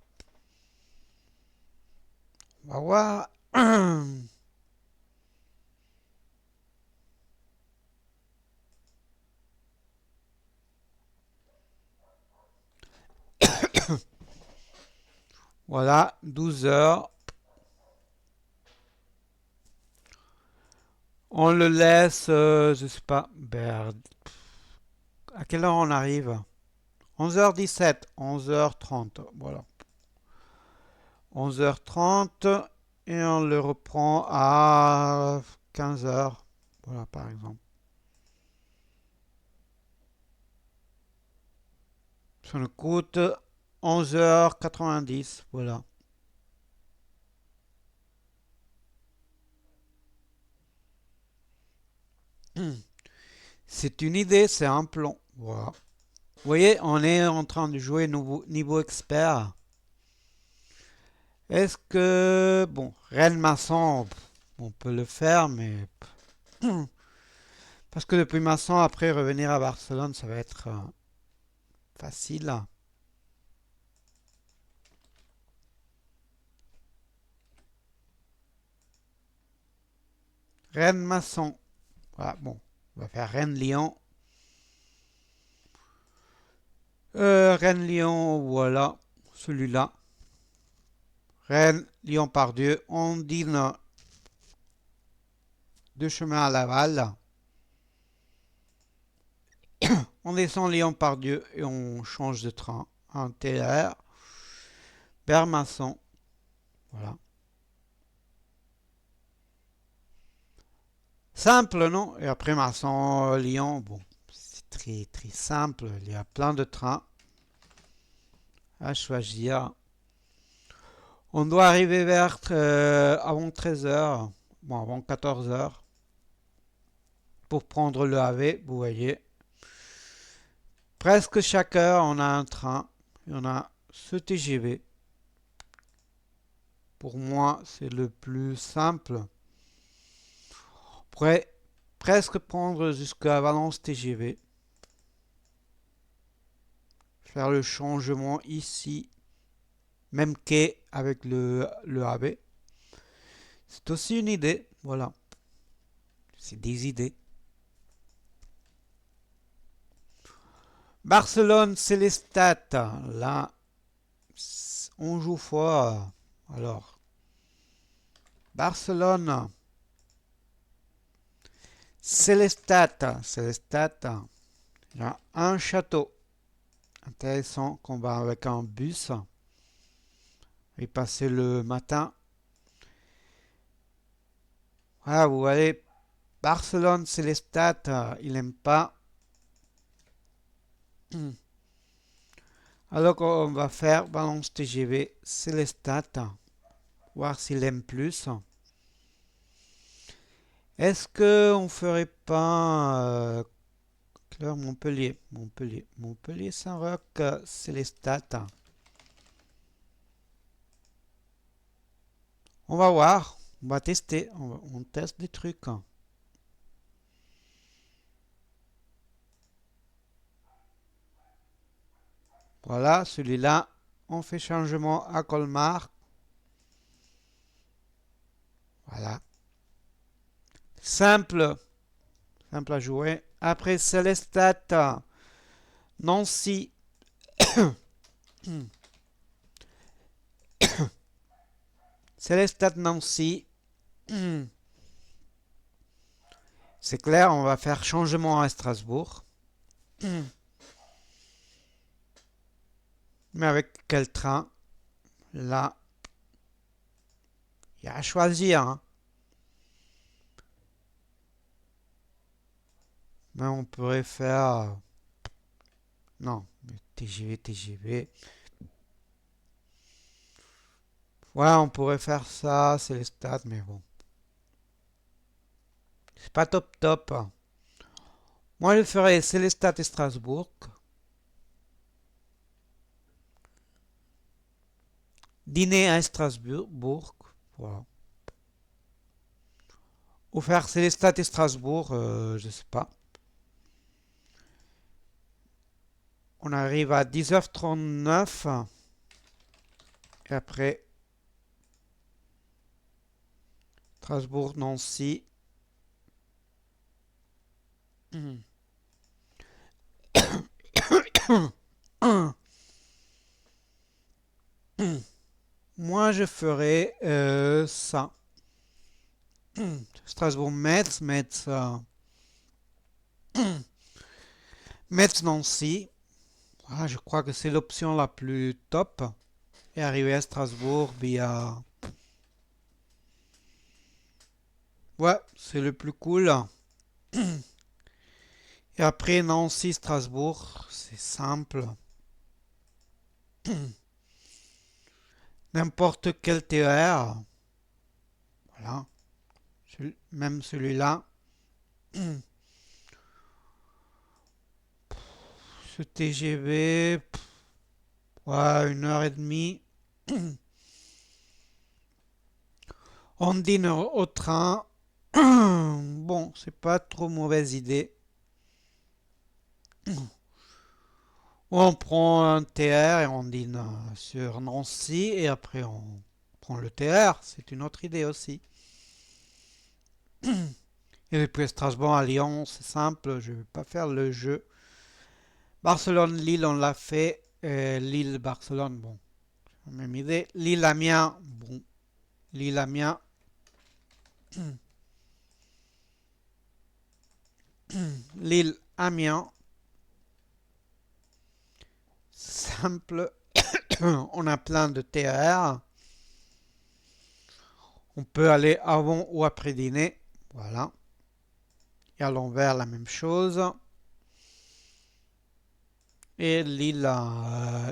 On va voir. Voilà, 12 heures. On le laisse, je sais pas, à quelle heure on arrive? 11h17, 11h30, voilà. 11h30 et on le reprend à 15h, voilà par exemple. Ça nous coûte 11h90, voilà. C'est une idée, c'est un plan, voilà. Vous voyez, on est en train de jouer niveau expert. Est-ce que, bon, Rennes Masson, on peut le faire, mais parce que depuis Masson, après revenir à Barcelone, ça va être facile. Rennes Masson. Voilà, bon, on va faire Rennes Lyon. Rennes Lyon, voilà, celui-là. Rennes Lyon Pardieu. On dîne de chemin à Laval. On descend Lyon Pardieu et on change de train. Un TR. Bermasson. Voilà. Simple, non? Et après Masson, Lyon, bon, c'est très très simple. Il y a plein de trains à choisir. On doit arriver vers avant 13 heures, bon, avant 14 heures, pour prendre le AV, vous voyez. Presque chaque heure, on a un train. Et on a ce TGV. Pour moi, c'est le plus simple. On pourrait presque prendre jusqu'à Valence TGV. Faire le changement ici. Même quai avec le AB. C'est aussi une idée. Voilà. C'est des idées. Barcelone, c'est les stats. Là, on joue fort. Alors, Barcelone, c'est les stats. C'est les stats. Il y a un château. Intéressant qu'on va avec un bus et passer le matin. Voilà, vous voyez, Barcelone, c'est les stats. Il n'aime pas. Alors qu'on va faire balance TGV, c'est les stats. Voir s'il aime plus. Est-ce que on ferait pas Claire, Montpellier, Montpellier, Montpellier, Saint-Roch, c'est les stats. On va voir, on va tester, on teste des trucs. Voilà, celui-là, on fait changement à Colmar. Voilà. Simple, simple à jouer. Après, c'est les stats. Nancy. C'est les stats Nancy. C'est clair, on va faire changement à Strasbourg. Mais avec quel train? Là, il y a à choisir, hein. Mais on pourrait faire... Non, TGV, TGV. Ouais, on pourrait faire ça, c'est les stats, mais bon. C'est pas top top. Moi, je ferais Célestat et Strasbourg. Dîner à Strasbourg. Voilà. Ou faire Célestat et Strasbourg, je sais pas. On arrive à 10h39. Et après, Strasbourg, Nancy. Moi, je ferais ça. Strasbourg-Metz, Metz, Metz-Nancy. Ah, je crois que c'est l'option la plus top. Et arriver à Strasbourg via... Ouais, c'est le plus cool. Et après Nancy-Strasbourg, c'est simple. N'importe quel TER. Voilà. Même celui-là. Ce TGV. Ouais, 1h30. On dîne au train. Bon, c'est pas trop mauvaise idée. On prend un TR et on dîne sur Nancy et après on prend le TR. C'est une autre idée aussi. Et puis Strasbourg à Lyon, c'est simple, je ne vais pas faire le jeu. Barcelone-Lille, on l'a fait. Lille-Barcelone, bon, même idée. Lille-Amiens, bon. Lille-Amiens. Lille-Amiens. Simple. On a plein de TR. On peut aller avant ou après dîner. Voilà. Et à l'envers, la même chose. Et Lille,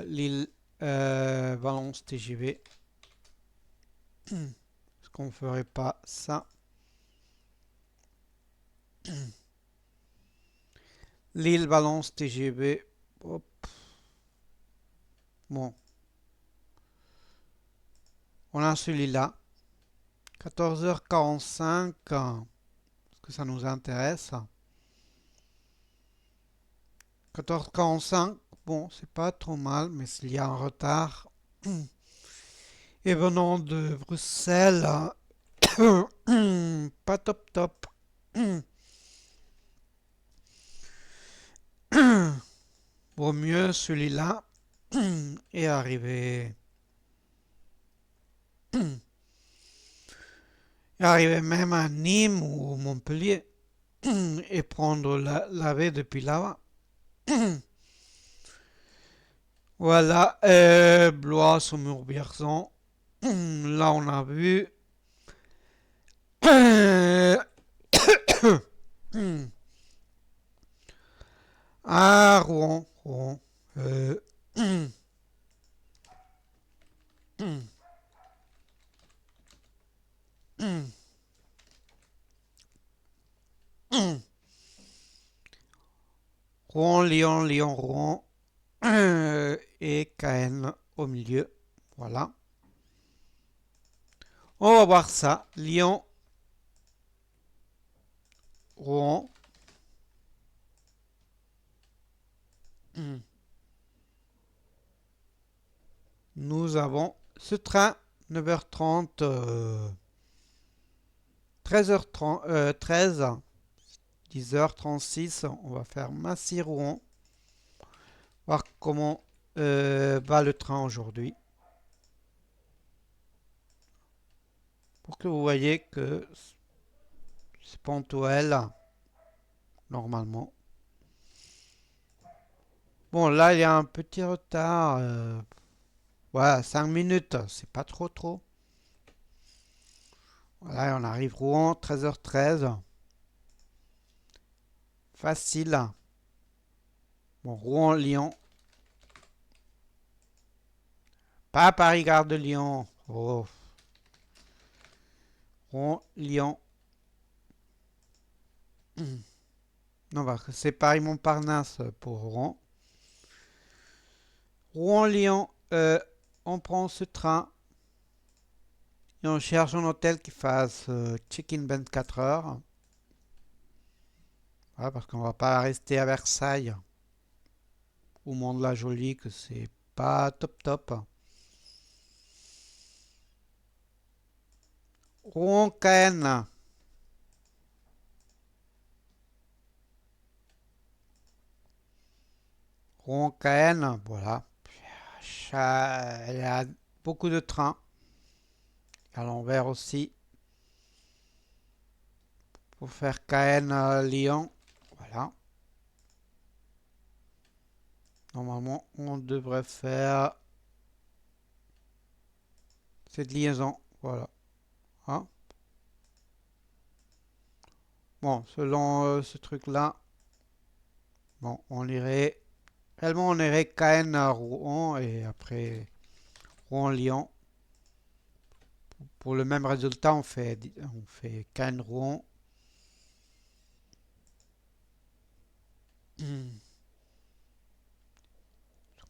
Lille Valence TGV. Est-ce qu'on ferait pas ça? Lille Valence TGV. Hop. Bon, on a celui-là. 14h45. Est-ce que ça nous intéresse? 14h45. Bon, c'est pas trop mal, mais s'il y a un retard. Et venant de Bruxelles, pas top top. Vaut mieux celui-là et arriver même à Nîmes ou Montpellier et prendre la V depuis là-bas. Voilà, Blois au Murbiarson. Là, on a vu. Ah, Rouen, Rouen. Euh, Rouen, Lyon, Lyon, Rouen. Et Caen au milieu. Voilà. On va voir ça. Lyon, Rouen. Nous avons ce train 9h30, 13h30, 13, 10h36. On va faire Massy-Rouen. Voir comment va le train aujourd'hui. Pour que vous voyez que c'est ponctuel, normalement. Bon, là, il y a un petit retard. Voilà, 5 minutes. C'est pas trop trop. Voilà, on arrive Rouen, 13h13. Facile. Bon, Rouen-Lyon. Pas Paris-Gare de Lyon. Oh. Rouen-Lyon. Non, c'est Paris-Montparnasse pour Rouen. Rouen-Lyon. On prend ce train et on cherche un hôtel qui fasse check-in 24 heures. Voilà, parce qu'on va pas rester à Versailles ou Mont-de-la-Jolie, que c'est pas top top. Rouen-Caen. Rouen-Caen, voilà. Il y a beaucoup de trains. À l'envers aussi. Pour faire Caen-Lyon. Voilà. Normalement, on devrait faire cette liaison. Voilà. Hein. Bon, selon ce truc-là, bon, on irait. Réellement, on irait Caen à Rouen et après Rouen-Lyon. Pour le même résultat, on fait Caen-Rouen.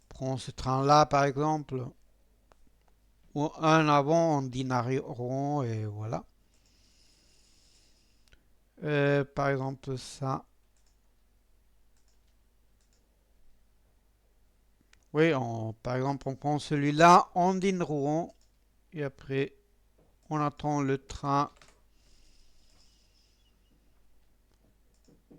Prends ce train-là, par exemple. Ou un avant, on dîne à Rouen et voilà. Par exemple, ça. Oui, par exemple, on prend celui-là, on dîne Rouen et après, on attend le train. On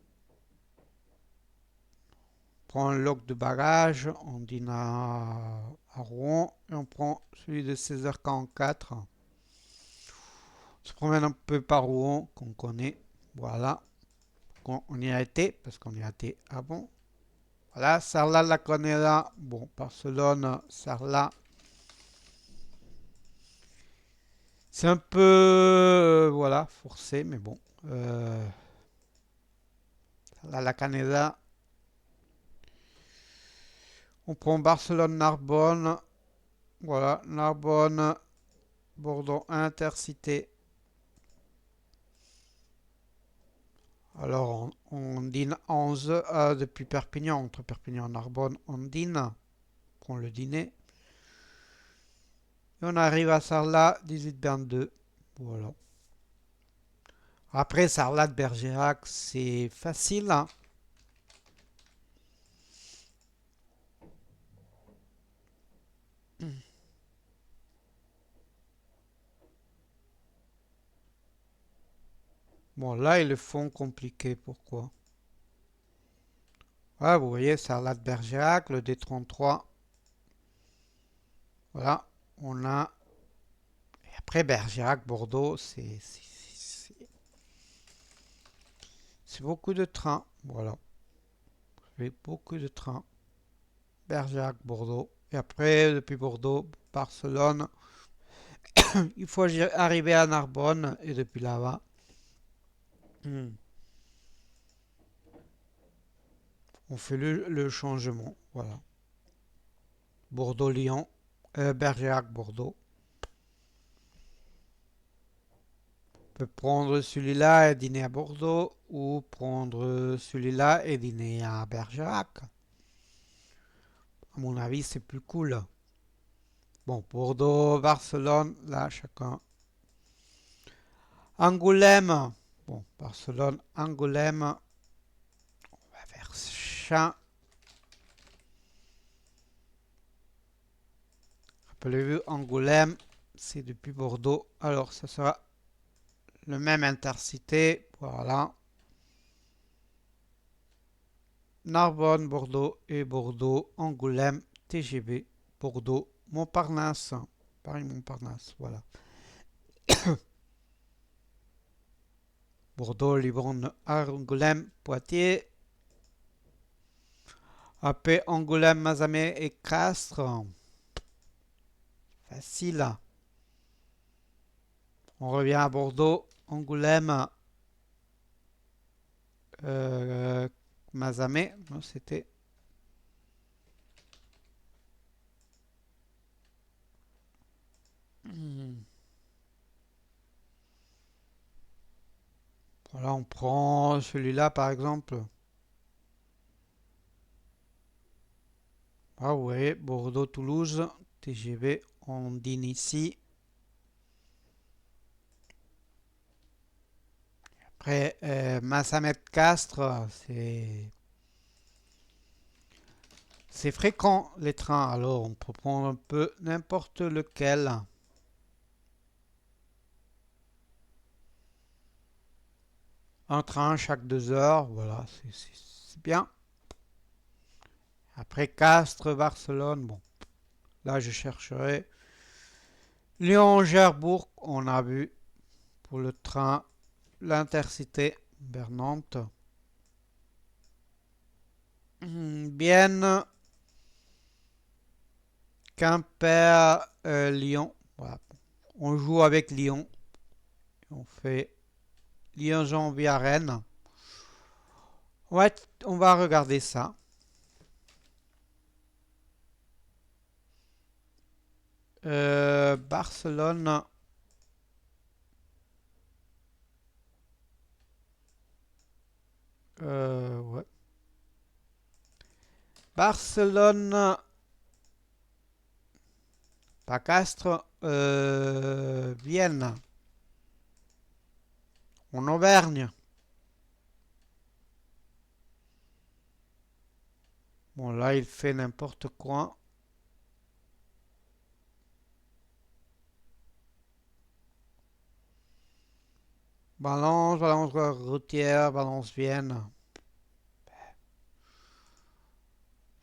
prend un loc de bagages, on dîne à Rouen et on prend celui de 16h44. On se promène un peu par Rouen qu'on connaît. Voilà. On y a été parce qu'on y a été avant. Voilà, Sarlat la connaît là. Bon, Barcelone, Sarlat. C'est un peu, voilà, forcé, mais bon. Sarlat la Caneda. On prend Barcelone-Narbonne. Voilà, Narbonne, Bordeaux Intercité. Alors, on dîne 11 depuis Perpignan, entre Perpignan et Narbonne, on dîne, on prend le dîner. Et on arrive à Sarlat, 18-22. Voilà. Après, Sarlat de Bergerac, c'est facile, hein. Bon, là, ils le font compliqué. Pourquoi? Voilà, vous voyez, Sarlat Bergerac, le D33. Voilà, on a. Et après, Bergerac, Bordeaux, c'est beaucoup de trains. Voilà, j'ai beaucoup de trains. Bergerac, Bordeaux. Et après, depuis Bordeaux, Barcelone. Il faut arriver à Narbonne et depuis là-bas. hmm, On fait le changement. Voilà. Bordeaux-Lyon. Bergerac-Bordeaux. On peut prendre celui-là et dîner à Bordeaux ou prendre celui-là et dîner à Bergerac. À mon avis, c'est plus cool. Bon, Bordeaux, Barcelone, là, chacun. Angoulême. Bon, Barcelone, Angoulême. On va faire Chin. Rappelez-vous, Angoulême, c'est depuis Bordeaux. Alors, ça sera le même intercité. Voilà. Narbonne, Bordeaux et Bordeaux, Angoulême, TGV, Bordeaux, Montparnasse. Paris-Montparnasse, voilà. Bordeaux, Livourne, Angoulême, Poitiers. AP, Angoulême, Mazamet et Castres. Facile. On revient à Bordeaux, Angoulême, euh, Mazamet. Non, c'était. Hmm. Voilà, on prend celui-là par exemple. Ah ouais, Bordeaux-Toulouse, TGV, on dîne ici. Après, Massamet-Castres, c'est fréquent les trains, alors on peut prendre un peu n'importe lequel. Un train chaque 2 heures, voilà, c'est bien. Après Castres, Barcelone, bon, là je chercherai. Lyon-Gerbourg, on a vu pour le train, l'intercité vers Nantes. Bienne, Quimper, Lyon. Voilà. On joue avec Lyon. On fait Lyon-Jean via Rennes. Ouais, on va regarder ça. Barcelone. Ouais. Barcelone. Pas Castres. Vienne. En Auvergne. Bon, là, il fait n'importe quoi. Valence, Valence routière, Valence Vienne.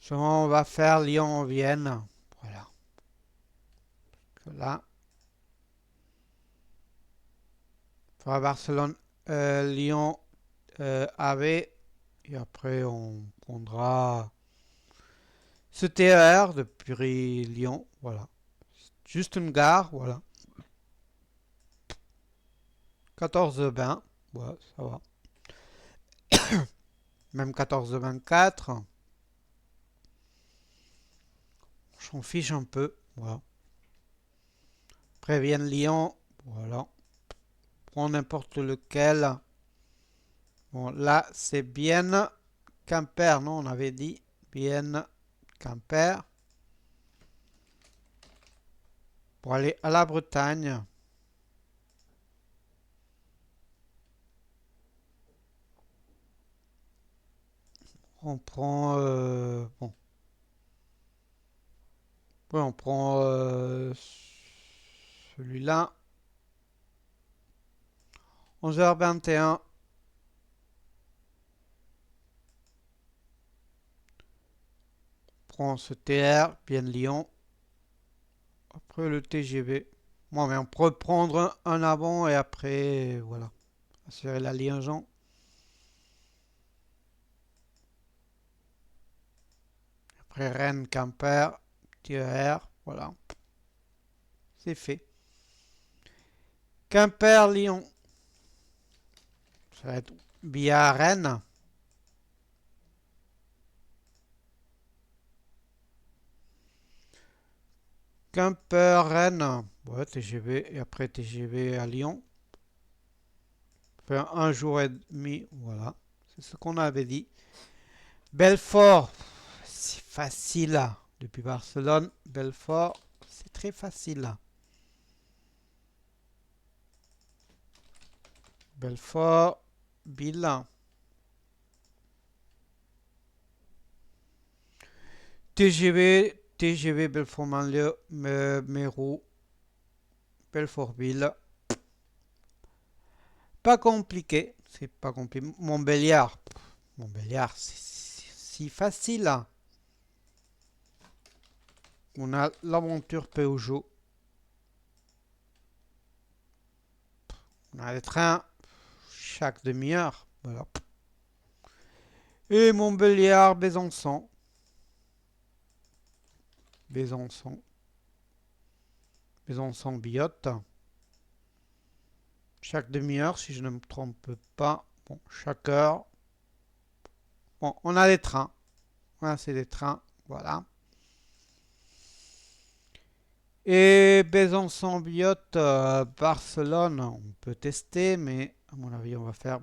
Sinon, on va faire Lyon Vienne. Voilà. Là, on va Barcelone, Lyon, AV. Et après, on prendra ce TER depuis Lyon. Voilà. Juste une gare. Voilà. 14-20. Ouais, ça va. Même 14-24. On s'en fiche un peu. Voilà. Prévienne Lyon. Voilà. Prends n'importe lequel. Bon, là, c'est bien Quimper, non? On avait dit bien Quimper. Pour aller à la Bretagne. On prend. Bon. Ouais, on prend celui-là. 11h21. France TR, bien Lyon. Après le TGV. Bon, mais on peut prendre un avant et après, voilà. Assurer la liaison. Après Rennes, Quimper, TER, voilà. C'est fait. Quimper, Lyon. Ça va être via Rennes. Quimper, Rennes. Ouais, TGV. Et après TGV à Lyon. Faire un jour et demi. Voilà. C'est ce qu'on avait dit. Belfort. C'est facile là. Depuis Barcelone, Belfort, c'est très facile là. Belfort, Bilan. TGV Belfort-Manlieu, Mérou, Belfort-Ville. Pas compliqué, c'est pas compliqué. Montbéliard, Montbéliard, c'est si facile là. On a l'aventure Peugeot. On a les trains chaque demi-heure. Voilà. Et Montbéliard, Besançon. Besançon. Besançon, Biote. Chaque demi-heure, si je ne me trompe pas. Bon, chaque heure. Bon, on a des trains. Voilà, c'est des trains. Voilà. Et Besançon, Biote, Barcelone, on peut tester, mais à mon avis, on va faire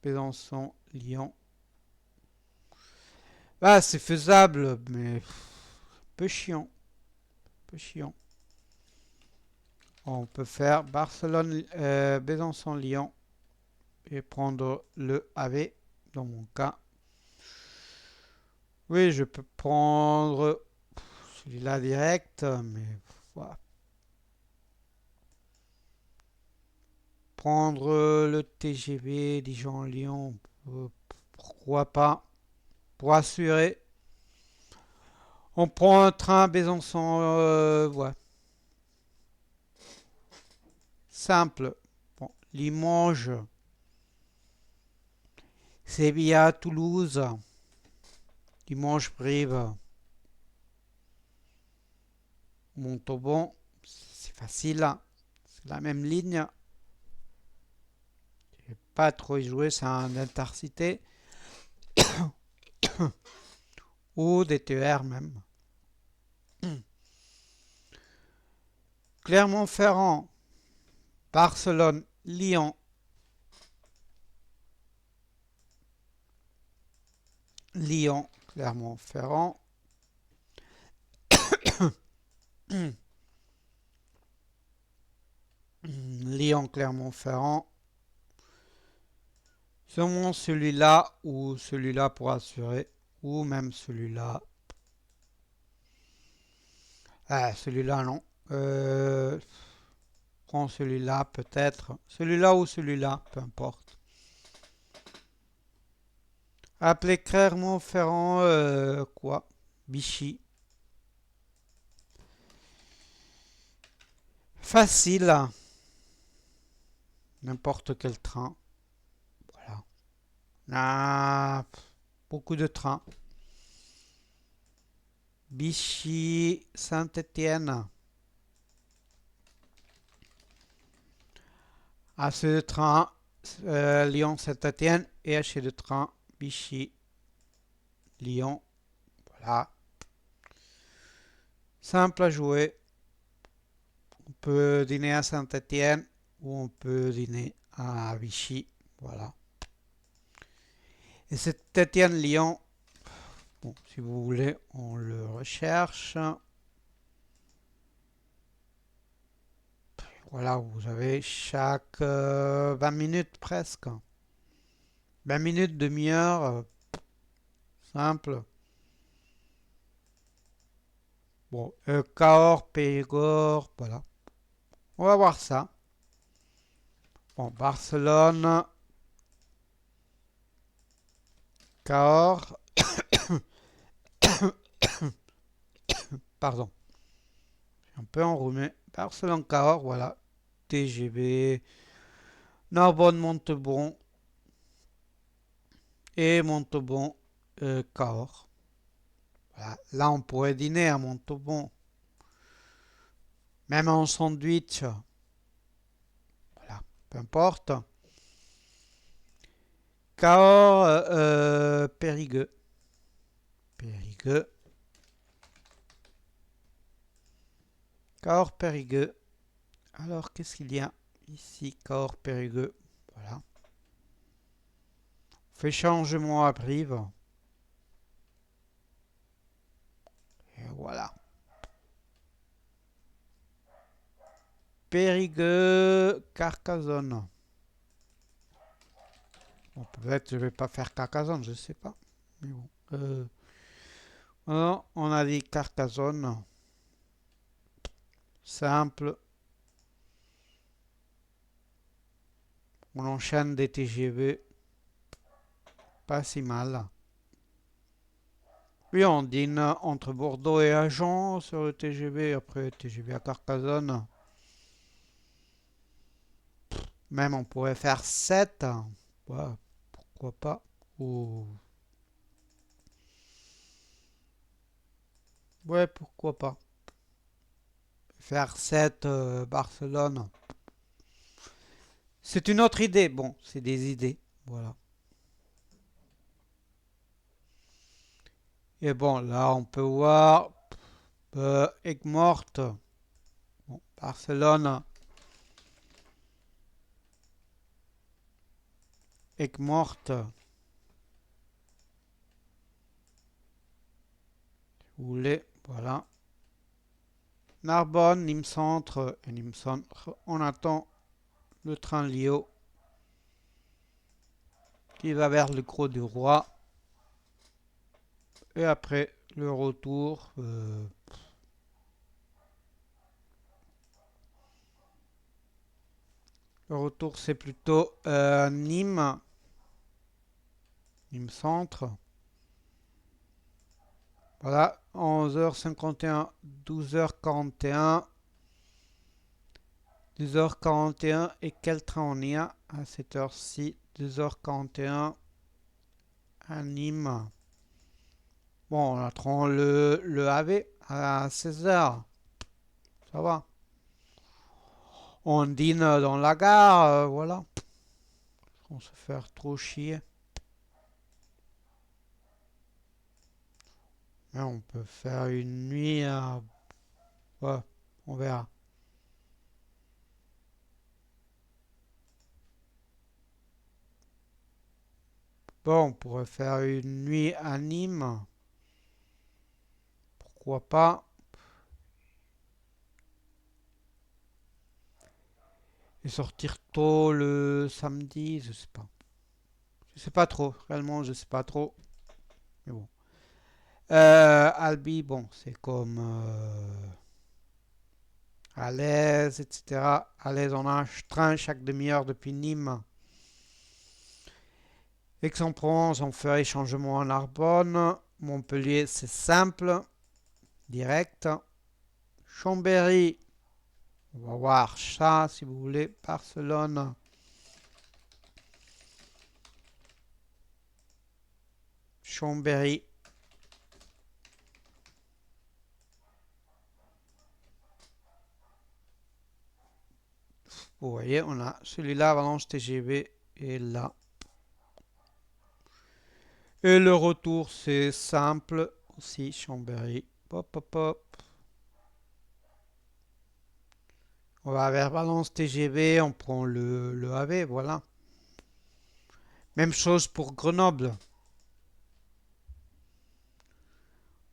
Besançon, Lyon. Ah, c'est faisable, mais peu chiant. Peu chiant. On peut faire Barcelone, Besançon, Lyon et prendre le AV dans mon cas. Oui, je peux prendre celui-là direct, mais voilà. Prendre le TGV Dijon-Lyon, pourquoi pas, pour assurer. On prend un train Besançon, ouais, simple. Bon, Limoges, Séville, Toulouse, Limoges-Brive, Montauban, c'est facile, c'est la même ligne. J'ai pas trop joué, c'est un intercité ou des TER même. Clermont-Ferrand, Barcelone, Lyon, Lyon, Clermont-Ferrand, Lyon, Clermont-Ferrand. Seulement celui-là ou celui-là pour assurer, ou même celui-là. Ah, celui-là non. Prends celui-là peut-être. Celui-là ou celui-là, peu importe. Appelez Clermont-Ferrand quoi? Vichy. Facile. N'importe quel train. Voilà. Ah, beaucoup de trains. Vichy, Saint-Étienne. Assez de train. Lyon-Saint-Étienne et assez de train. Vichy, Lyon. Voilà. Simple à jouer. On peut dîner à Saint-Étienne ou on peut dîner à Vichy. Voilà. Et Saint-Étienne-Lyon, bon, si vous voulez, on le recherche. Voilà, vous avez chaque 20 minutes presque. 20 minutes, demi-heure, simple. Bon, Cahors, Périgord, voilà. On va voir ça. Bon, Barcelone, Cahors, pardon. Je suis un peu enrhumé. Barcelone-Cahors, voilà. TGV. Narbonne-Montauban et Montauban-Cahors. Voilà. Là, on pourrait dîner à Montauban. Même en sandwich. Voilà. Peu importe. Cahors, Périgueux. Périgueux. Cahors, Périgueux. Alors, qu'est-ce qu'il y a ici? Cahors, Périgueux. Voilà. Fait changement à Brive. Et voilà. Périgueux, Carcassonne. Bon, peut-être je vais pas faire Carcassonne, je sais pas. Mais bon. Alors, on a dit Carcassonne. Simple. On enchaîne des TGV. Pas si mal. Oui, on dîne entre Bordeaux et Agen sur le TGV. Après, TGV à Carcassonne. Même on pourrait faire 7. Ouais, pourquoi pas. Ou... Ouais, pourquoi pas. Faire 7 Barcelone. C'est une autre idée. Bon, c'est des idées. Voilà. Et bon, là, on peut voir Aigues-Mortes. Bon, Barcelone. Aigues-Mortes. Vous voulez. Voilà. Narbonne, Nîmes Centre. Et Nîmes Centre. On attend le train Lio qui va vers le Crot du Roi. Et après, le retour. Le retour, c'est plutôt Nîmes. Nîmes Centre. Voilà, 11h51, 12h41, 12h41. Et quel train on y a à cette heure-ci? 12h41 à Nîmes. Bon, on attend le AV à 16h. Ça va. On dîne dans la gare, voilà. On se faire trop chier. Mais on peut faire une nuit à... Ouais, on verra. Bon, on pourrait faire une nuit à Nîmes. Pourquoi pas? Et sortir tôt le samedi, je sais pas. Je sais pas trop, réellement je sais pas trop. Mais bon. Albi, bon, c'est comme à l'aise, etc. À l'aise, on a un train chaque demi-heure depuis Nîmes. Aix-en-Provence, on fait échangement en Narbonne. Montpellier, c'est simple, direct. Chambéry, on va voir ça si vous voulez. Barcelone, Chambéry. Vous voyez, on a celui-là, Valence TGV, et là. Et le retour, c'est simple aussi, Chambéry. Hop, hop, hop. On va vers Valence TGV, on prend le AV, voilà. Même chose pour Grenoble.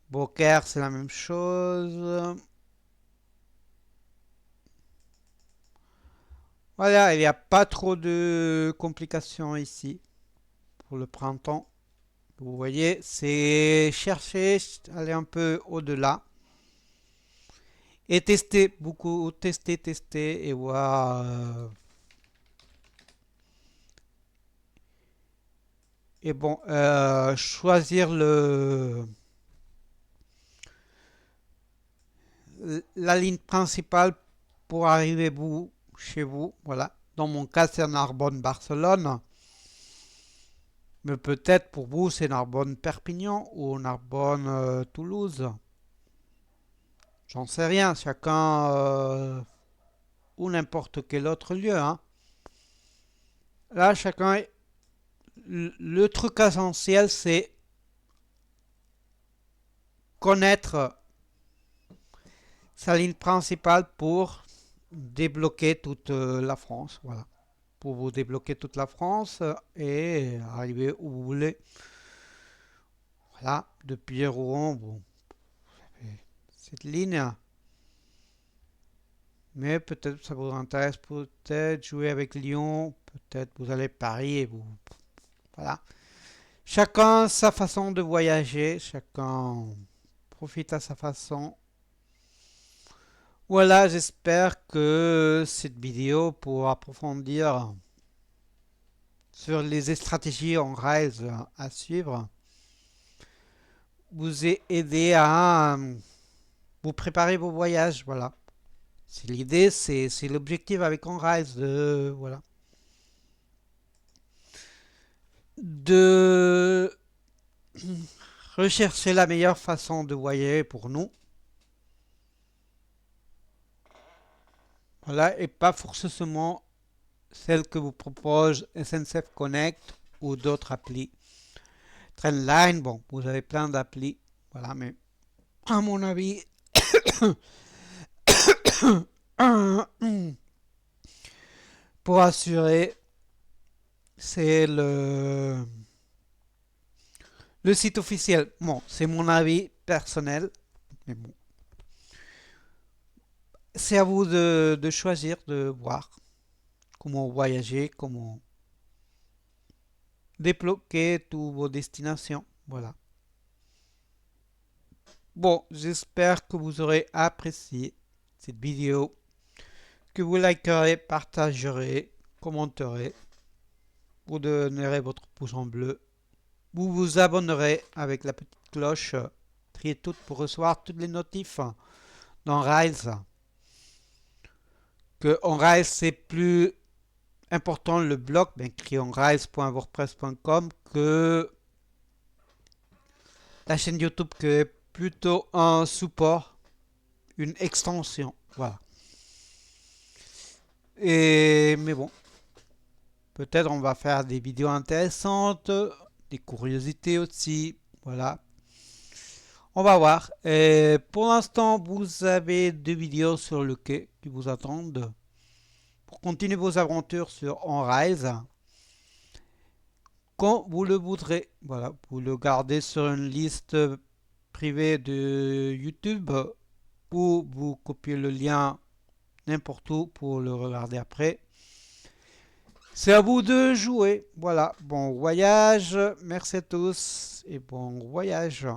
Beaucaire, c'est la même chose. Voilà, il n'y a pas trop de complications ici pour le printemps. Vous voyez, c'est chercher, aller un peu au-delà et tester beaucoup, tester et voir. Et bon, choisir la ligne principale pour arriver chez vous. Voilà. Dans mon cas, c'est Narbonne-Barcelone. Mais peut-être pour vous, c'est Narbonne-Perpignan ou Narbonne-Toulouse. J'en sais rien. Chacun ou n'importe quel autre lieu. Hein. Là, chacun. Le truc essentiel, c'est connaître sa ligne principale pour débloquer toute la France. Voilà. Pour vous débloquer toute la France et arriver où vous voulez. Voilà. Depuis Rouen, bon, cette ligne. Mais peut-être ça vous intéresse, peut-être jouer avec Lyon, peut-être vous allez Paris et vous. Voilà. Chacun sa façon de voyager, chacun profite à sa façon. Voilà, j'espère que cette vidéo pour approfondir sur les stratégies en Rails à suivre vous ait aidé à vous préparer vos voyages. Voilà. C'est l'idée, c'est l'objectif avec OnRise de voilà de rechercher la meilleure façon de voyager pour nous. Voilà, et pas forcément celle que vous propose SNCF Connect ou d'autres applis. Trendline, bon, vous avez plein d'applis, voilà, mais à mon avis, pour assurer, c'est le site officiel. Bon, c'est mon avis personnel, mais bon, c'est à vous de choisir, de voir comment voyager, comment débloquer toutes vos destinations. Voilà. Bon, j'espère que vous aurez apprécié cette vidéo, que vous likerez, partagerez, commenterez, vous donnerez votre pouce en bleu, vous vous abonnerez avec la petite cloche, triez toutes pour recevoir toutes les notifs dans Rails. Que en Rails c'est plus important le blog, ben, écrit en rails.wordpress.com que la chaîne YouTube qui est plutôt un support, une extension. Voilà. Et mais bon, peut-être on va faire des vidéos intéressantes, des curiosités aussi. Voilà. On va voir. Et pour l'instant, vous avez 2 vidéos sur le quai qui vous attendent pour continuer vos aventures sur OnRise quand vous le voudrez. Voilà, vous le gardez sur une liste privée de YouTube ou vous copiez le lien n'importe où pour le regarder après. C'est à vous de jouer. Voilà, bon voyage. Merci à tous et bon voyage.